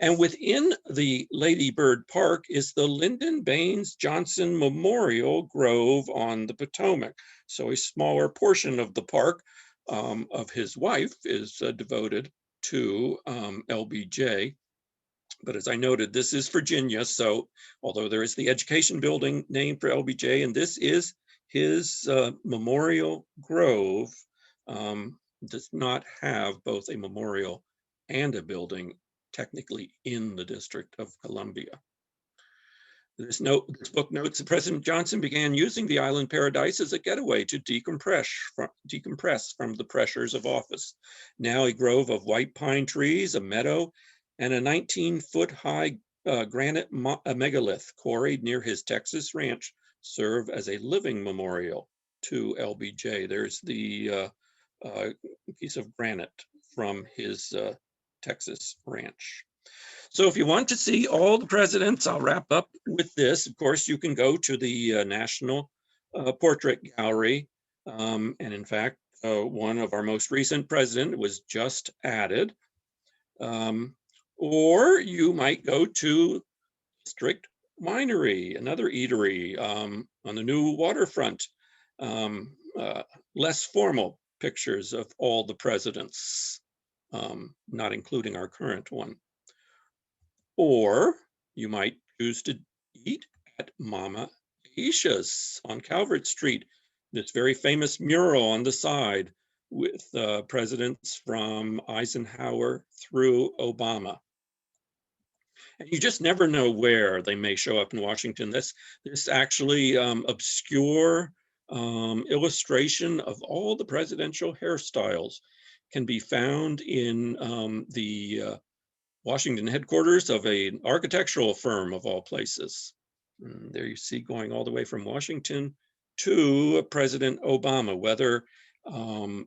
And within the Lady Bird Park is the Lyndon Baines Johnson Memorial Grove on the Potomac. So a smaller portion of the park of his wife is devoted to LBJ. But as I noted, this is Virginia. So although there is the education building named for LBJ, and this is his memorial grove, does not have both a memorial and a building technically in the District of Columbia. This book notes that President Johnson began using the island paradise as a getaway to decompress from the pressures of office. Now a grove of white pine trees, a meadow, and a 19-foot high granite megalith quarried near his Texas ranch serve as a living memorial to LBJ. There's the piece of granite from his Texas ranch. So if you want to see all the presidents, I'll wrap up with this. Of course, you can go to the National Portrait Gallery. And in fact, one of our most recent president was just added. Or you might go to District Winery, another eatery on the new waterfront. Less formal pictures of all the presidents, not including our current one. Or you might choose to eat at Mama Ayesha's on Calvert Street, this very famous mural on the side with presidents from Eisenhower through Obama. And you just never know where they may show up in Washington. This actually obscure illustration of all the presidential hairstyles can be found in the Washington headquarters of an architectural firm of all places. And there you see going all the way from Washington to President Obama. Whether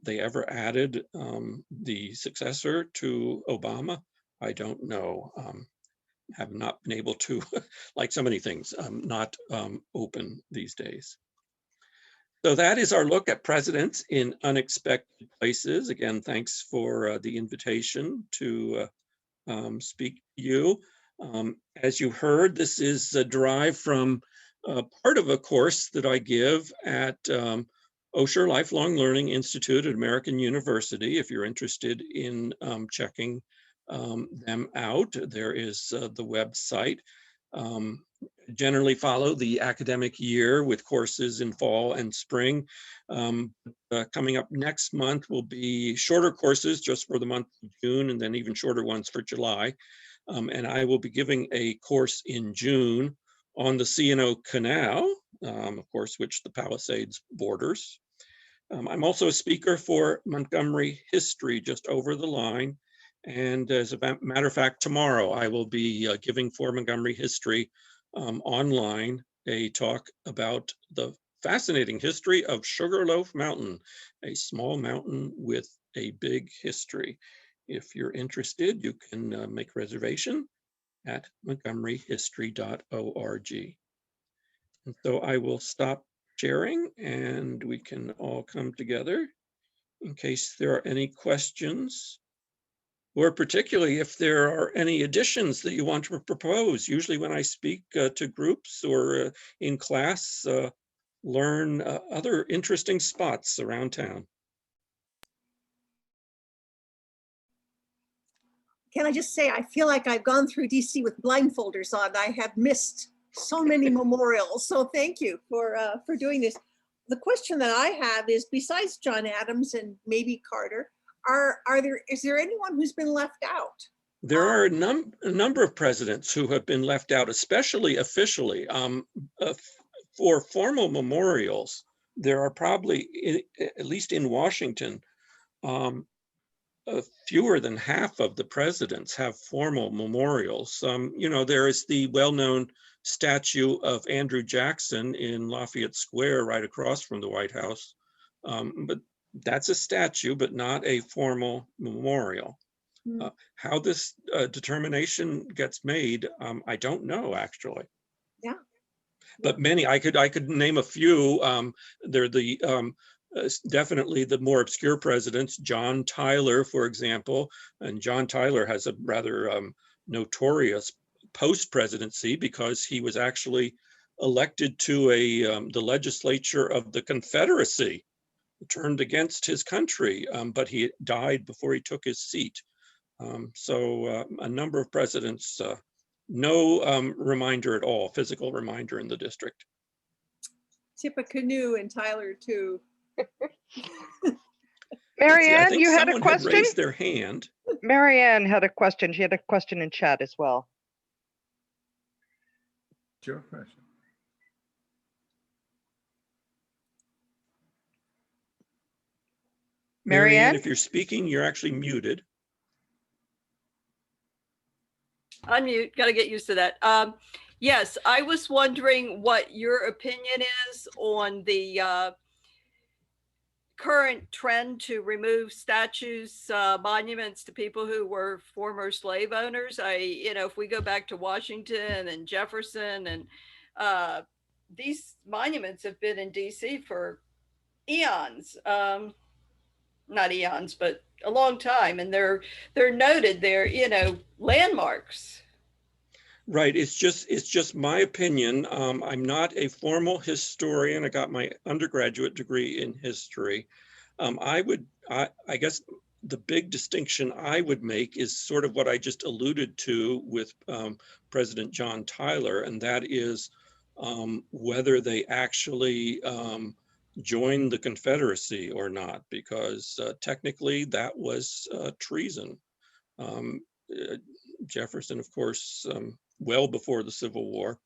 they ever added the successor to Obama, I don't know. Have not been able to, like so many things, not open these days. So that is our look at presidents in unexpected places. Again, thanks for the invitation to speak to you. As you heard, this is derived from part of a course that I give at Osher Lifelong Learning Institute at American University. If you're interested in checking them out, there is the website. Generally follow the academic year with courses in fall and spring. Coming up next month will be shorter courses just for the month of June, and then even shorter ones for July. And I will be giving a course in June on the C&O Canal, of course, which the Palisades borders. I'm also a speaker for Montgomery history just over the line. And as a matter of fact, tomorrow I will be giving for Montgomery history online a talk about the fascinating history of Sugarloaf Mountain, a small mountain with a big history. If you're interested, you can make a reservation at montgomeryhistory.org. And so I will stop sharing and we can all come together in case there are any questions, or particularly if there are any additions that you want to propose. Usually when I speak to groups or in class, learn other interesting spots around town. Can I just say, I feel like I've gone through DC with blindfolders on. I have missed so many memorials. So thank you for doing this. the question that I have is, besides John Adams and maybe Carter, is there anyone who's been left out? There are a number of presidents who have been left out, especially officially. For formal memorials, there are probably, at least in Washington, fewer than half of the presidents have formal memorials. You know, there is the well-known statue of Andrew Jackson in Lafayette Square right across from the White House. But that's a statue, but not a formal memorial. How this determination gets made, I don't know, actually. Yeah. But many, I could name a few. They're the definitely the more obscure presidents, John Tyler, for example, and John Tyler has a rather notorious post-presidency because he was actually elected to the legislature of the Confederacy, turned against his country, but he died before he took his seat. So a number of presidents, no reminder at all, physical reminder in the district. Tippecanoe and Tyler too. Marianne, you had a someone question? raised their hand. Marianne had a question. She had a question in chat as well. Sure question. Marianne? If you're speaking, you're actually muted. Unmute, got to get used to that. Yes, I was wondering what your opinion is on the current trend to remove statues, monuments to people who were former slave owners. If we go back to Washington and Jefferson, and these monuments have been in DC for eons, not eons, but a long time, and they're noted. They're landmarks. Right. It's just my opinion. I'm not a formal historian. I got my undergraduate degree in history. I guess the big distinction I would make is sort of what I just alluded to with President John Tyler, and that is whether they actually joined the Confederacy or not, because technically that was treason. Jefferson, of course, well before the Civil War.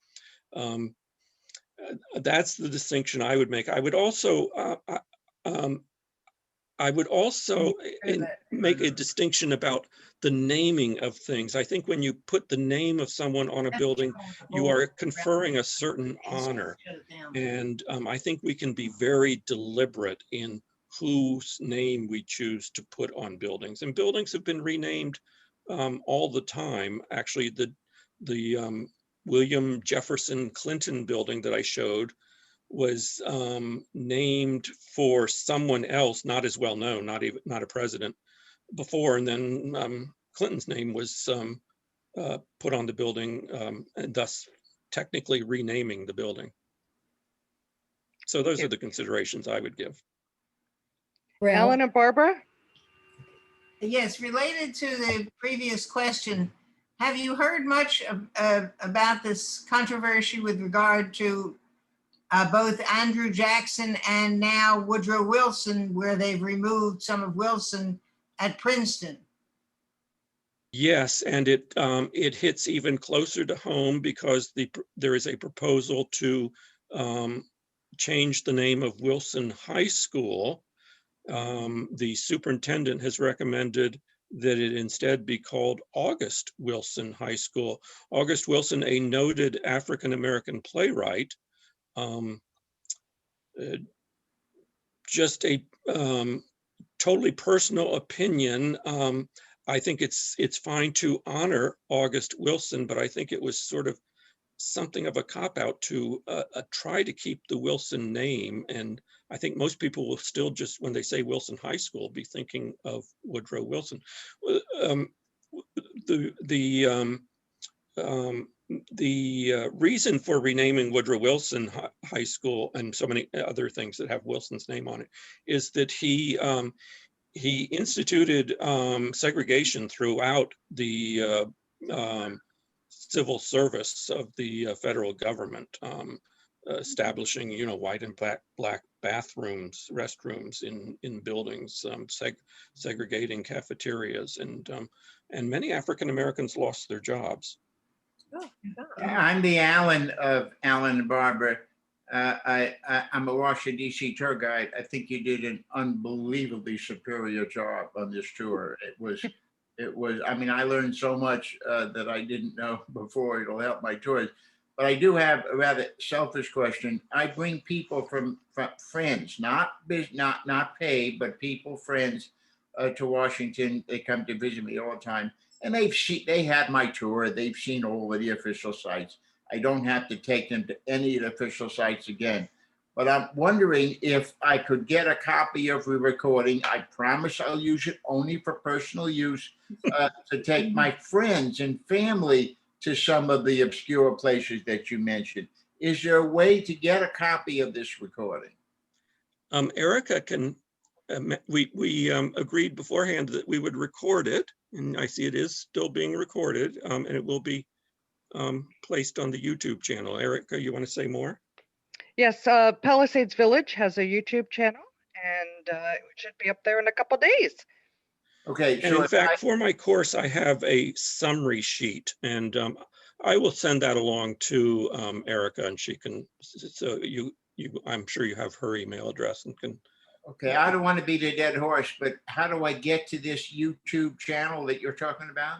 That's the distinction I would make. I would also make a distinction about the naming of things. I think when you put the name of someone on a building, you are conferring a certain honor. And I think we can be very deliberate in whose name we choose to put on buildings. And buildings have been renamed all the time. Actually, the William Jefferson Clinton building that I showed was named for someone else, not as well known, not a president before, and then Clinton's name was put on the building, and thus technically renaming the building. So those are the considerations I would give. Ellen and Barbara? Yes, related to the previous question, have you heard much about this controversy with regard to both Andrew Jackson and now Woodrow Wilson, where they've removed some of Wilson at Princeton? Yes, and it hits even closer to home because there is a proposal to change the name of Wilson High School. The superintendent has recommended that it instead be called August Wilson High School. August Wilson, a noted African-American playwright, just a totally personal opinion. I think it's fine to honor August Wilson, but I think it was sort of something of a cop-out to try to keep the Wilson name. And I think most people will still just, when they say Wilson High School, be thinking of Woodrow Wilson. The reason for renaming Woodrow Wilson High School and so many other things that have Wilson's name on it is that he instituted segregation throughout the civil service of the federal government. establishing, you know, white and black bathrooms, restrooms in buildings, segregating cafeterias, and many African Americans lost their jobs. Oh, I'm the Alan of Alan and Barbara. I'm a Washington, D.C. tour guide. I think you did an unbelievably superior job on this tour. It was, I mean, I learned so much that I didn't know before. It'll help my tours. But I do have a rather selfish question. I bring people from friends, not paid, but people, friends to Washington. They come to visit me all the time. And they had my tour. They've seen all of the official sites. I don't have to take them to any of the official sites again. But I'm wondering if I could get a copy of the recording. I promise I'll use it only for personal use, to take my friends and family to some of the obscure places that you mentioned. Is there a way to get a copy of this recording? Erica can, we agreed beforehand that we would record it, and I see it is still being recorded, and it will be placed on the YouTube channel. Erica, you want to say more? Yes, Palisades Village has a YouTube channel, and it should be up there in a couple days. Okay, And so in fact, for my course, I have a summary sheet, and I will send that along to Erica, and she can, so I'm sure you have her email address and can. Okay, I don't want to beat a dead horse, but how do I get to this YouTube channel that you're talking about?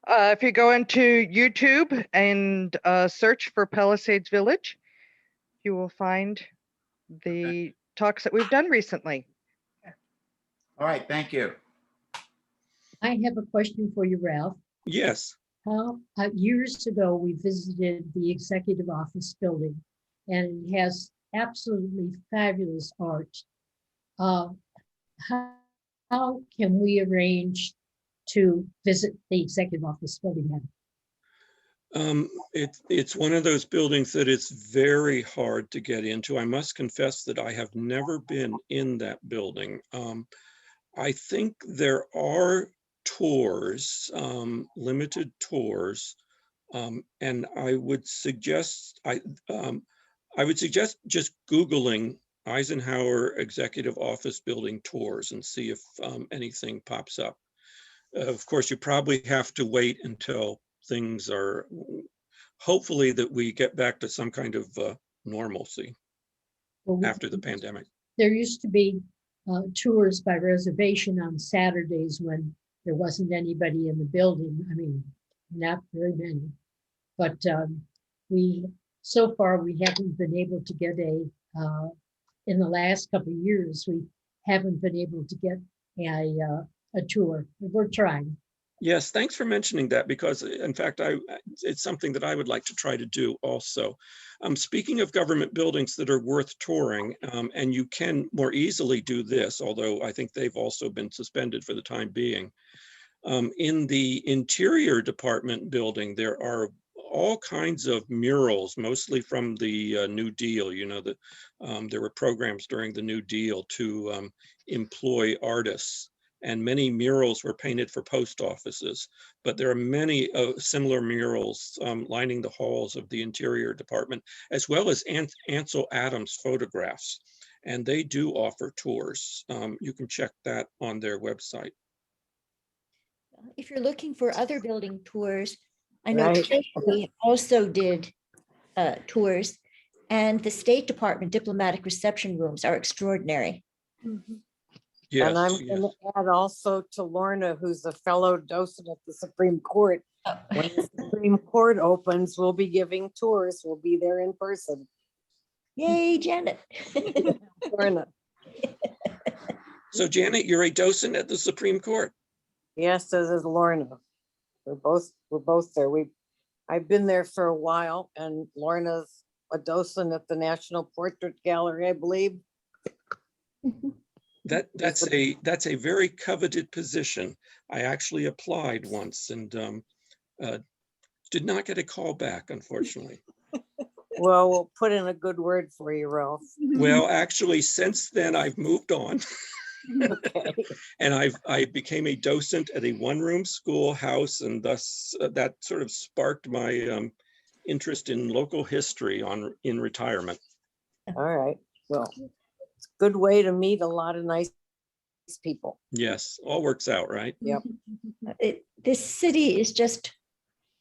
If you go into YouTube and search for Palisades Village, you will find the talks that we've done recently. All right, thank you. I have a question for you, Ralph. Yes. Years ago, we visited the executive office building, and it has absolutely fabulous art. How can we arrange to visit the executive office building then? It's one of those buildings that is very hard to get into. I must confess that I have never been in that building. I think there are tours, limited tours, and I would suggest just Googling Eisenhower Executive Office Building tours and see if anything pops up. Of course, you probably have to wait until things are, hopefully that we get back to some kind of normalcy after the pandemic. There used to be tours by reservation on Saturdays when there wasn't anybody in the building. I mean, not very many, but so far we haven't been able to get in the last couple of years, we haven't been able to get a tour. We're trying. Yes, thanks for mentioning that, because in fact, it's something that I would like to try to do also. Speaking of government buildings that are worth touring, and you can more easily do this, although I think they've also been suspended for the time being. In the Interior Department building, there are all kinds of murals, mostly from the New Deal. You know, that there were programs during the New Deal to employ artists. And many murals were painted for post offices, but there are many similar murals lining the halls of the Interior Department, as well as Ansel Adams photographs. And they do offer tours. You can check that on their website. If you're looking for other building tours, I know Turkey also did tours, and the State Department diplomatic reception rooms are extraordinary. Mm-hmm. Yes, and I'm going to add also to Lorna, who's a fellow docent at the Supreme Court. When the Supreme Court opens, we'll be giving tours. We'll be there in person. Yay, Janet. Lorna. So Janet, you're a docent at the Supreme Court. Yes, as is Lorna. We're both there. I've been there for a while, and Lorna's a docent at the National Portrait Gallery, I believe. That's a very coveted position. I actually applied once and did not get a call back, unfortunately. Well, we'll put in a good word for you, Ralph. Well, actually, since then I've moved on. Okay. And I became a docent at a one-room schoolhouse, and thus that sort of sparked my interest in local history in retirement. All right. Well, it's a good way to meet a lot of nice people. Yes, all works out, right? Yep. This city is just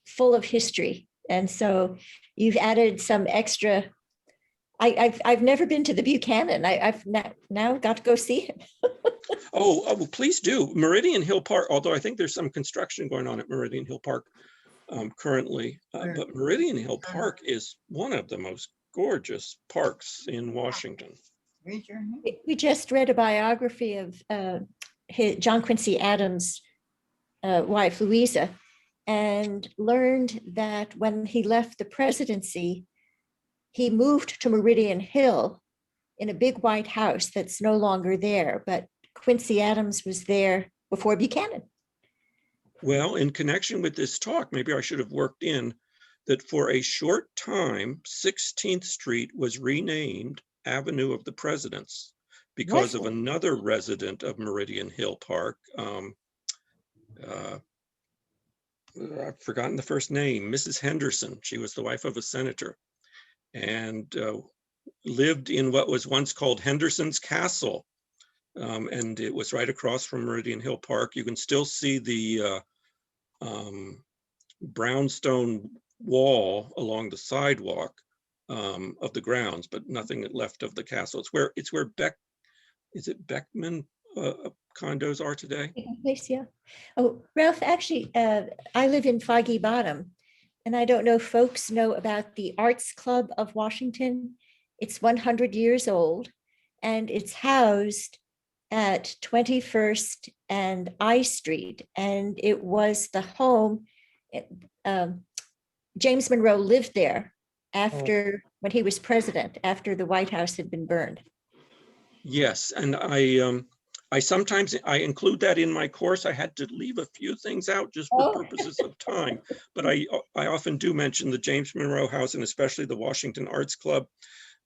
full of history. And so you've added some extra. I've never been to the Buchanan. I've now got to go see it. Oh, please do. Meridian Hill Park, although I think there's some construction going on at Meridian Hill Park currently, but Meridian Hill Park is one of the most gorgeous parks in Washington. We just read a biography of John Quincy Adams' wife, Louisa, and learned that when he left the presidency, he moved to Meridian Hill in a big white house that's no longer there, but Quincy Adams was there before Buchanan. Well, in connection with this talk, maybe I should have worked in that for a short time, 16th Street was renamed Avenue of the Presidents because of another resident of Meridian Hill Park. I've forgotten the first name, Mrs. Henderson. She was the wife of a senator and lived in what was once called Henderson's Castle. And it was right across from Meridian Hill Park. You can still see the brownstone wall along the sidewalk of the grounds, but nothing left of the castle. It's where Beckman condos are today? Place, yeah. Oh, Ralph, actually, I live in Foggy Bottom, and I don't know if folks know about the Arts Club of Washington. It's 100 years old, and it's housed at 21st and I Street, and it was the home. James Monroe lived there after when he was president, after the White House had been burned. Yes, and I sometimes include that in my course. I had to leave a few things out just for purposes of time, but I often do mention the James Monroe House and especially the Washington Arts Club.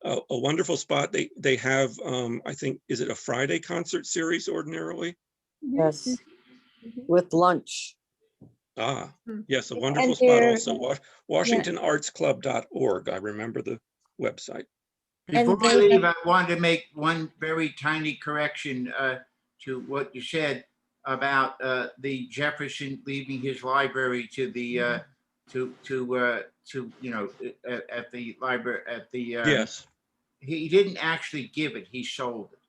A wonderful spot. They have, I think, is it a Friday concert series ordinarily? Yes, with lunch. Ah, yes, a wonderful spot also. WashingtonArtsClub.org. I remember the website. Before I leave, I wanted to make one very tiny correction to what you said about the Jefferson leaving his library to the at the library at the yes. He didn't actually give it, he sold it.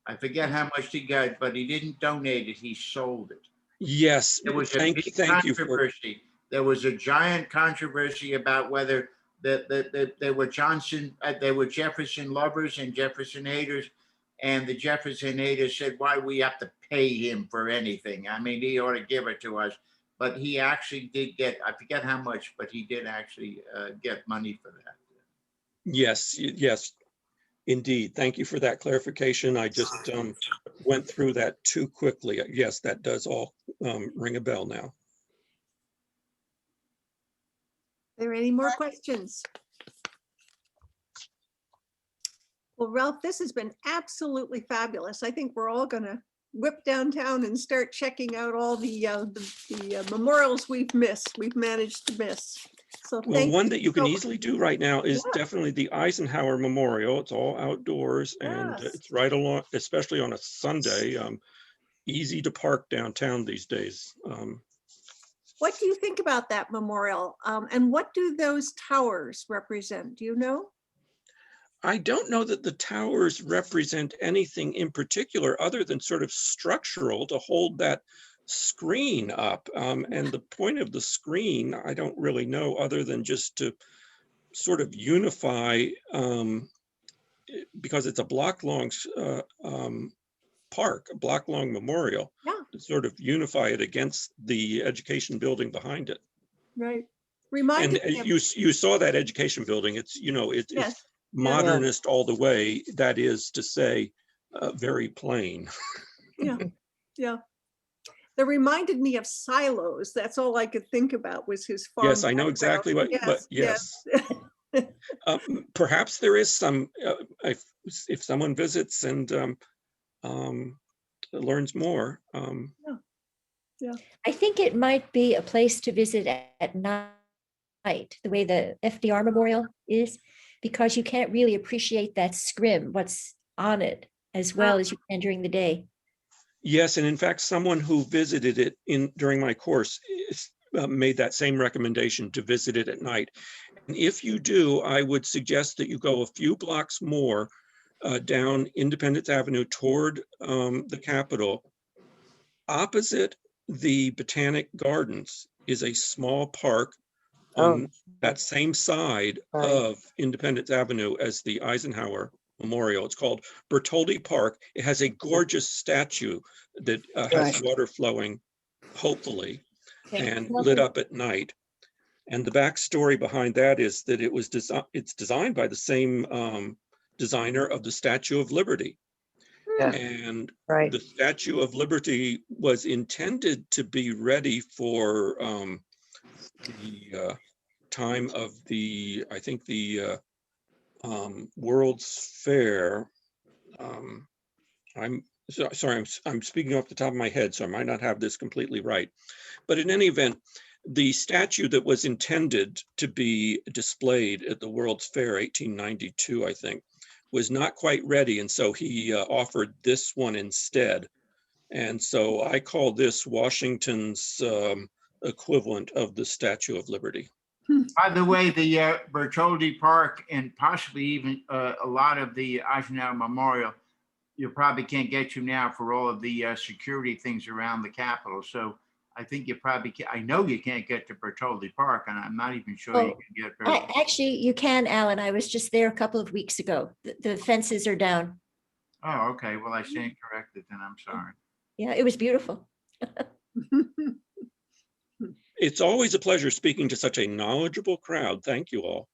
I forget how much he got, but he didn't donate it, he sold it. Yes, There was a big controversy. There was a giant controversy about whether there were Jefferson lovers and Jefferson haters, and the Jefferson haters said, why we have to pay him for anything? I mean, he ought to give it to us. But he actually did get, I forget how much, but he did actually get money for that. Yes, yes, indeed. Thank you for that clarification. I just went through that too quickly. Yes, that does all ring a bell now. Are there any more questions? Well, Ralph, this has been absolutely fabulous. I think we're all going to whip downtown and start checking out all the memorials we've managed to miss. So well, one that you can easily do right now is definitely the Eisenhower Memorial. It's all outdoors and it's right along, especially on a Sunday, easy to park downtown these days. What do you think about that memorial? And what do those towers represent? Do you know? I don't know that the towers represent anything in particular other than sort of structural to hold that screen up. And the point of the screen, I don't really know other than just to sort of unify, because it's a block-long park, a block-long memorial, to sort of unify it against the education building behind it. Right. And you saw that education building. It's, you know, it's modernist all the way. That is to say, very plain. Yeah, yeah. That reminded me of silos. That's all I could think about was his farm. Yes, I know exactly what. Yes. Perhaps there is some. If someone visits and learns more. Yeah. I think it might be a place to visit at night. night, the way the FDR Memorial is, because you can't really appreciate that scrim, what's on it, as well as you can during the day. Yes, and in fact, someone who visited it during my course made that same recommendation to visit it at night. And if you do, I would suggest that you go a few blocks more down Independence Avenue toward the Capitol. Opposite the Botanic Gardens is a small park on that same side of Independence Avenue as the Eisenhower Memorial. It's called Bertoldi Park. It has a gorgeous statue that has water flowing, hopefully, and lit up at night. And the backstory behind that is that it's designed by the same designer of the Statue of Liberty. And the Statue of Liberty was intended to be ready for the time of the, I think the World's Fair. I'm sorry, I'm speaking off the top of my head, so I might not have this completely right. But in any event, the statue that was intended to be displayed at the World's Fair 1892, I think, was not quite ready. And so he offered this one instead. And so I call this Washington's equivalent of the Statue of Liberty. By the way, the Bertoldi Park and possibly even a lot of the Eisenhower Memorial, you probably can't get to now for all of the security things around the Capitol. So I think you probably can, I know you can't get to Bertoldi Park, and I'm not even sure you can get there. Actually, you can, Alan. I was just there a couple of weeks ago. The fences are down. Oh, okay. Well, I stand corrected, then I'm sorry. Yeah, it was beautiful. It's always a pleasure speaking to such a knowledgeable crowd. Thank you all.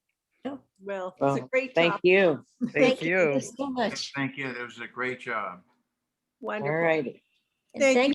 Well, it's a great Thank topic. you. Thank you. so much. Thank you. That was a great job. Wonderful. All righty. And thank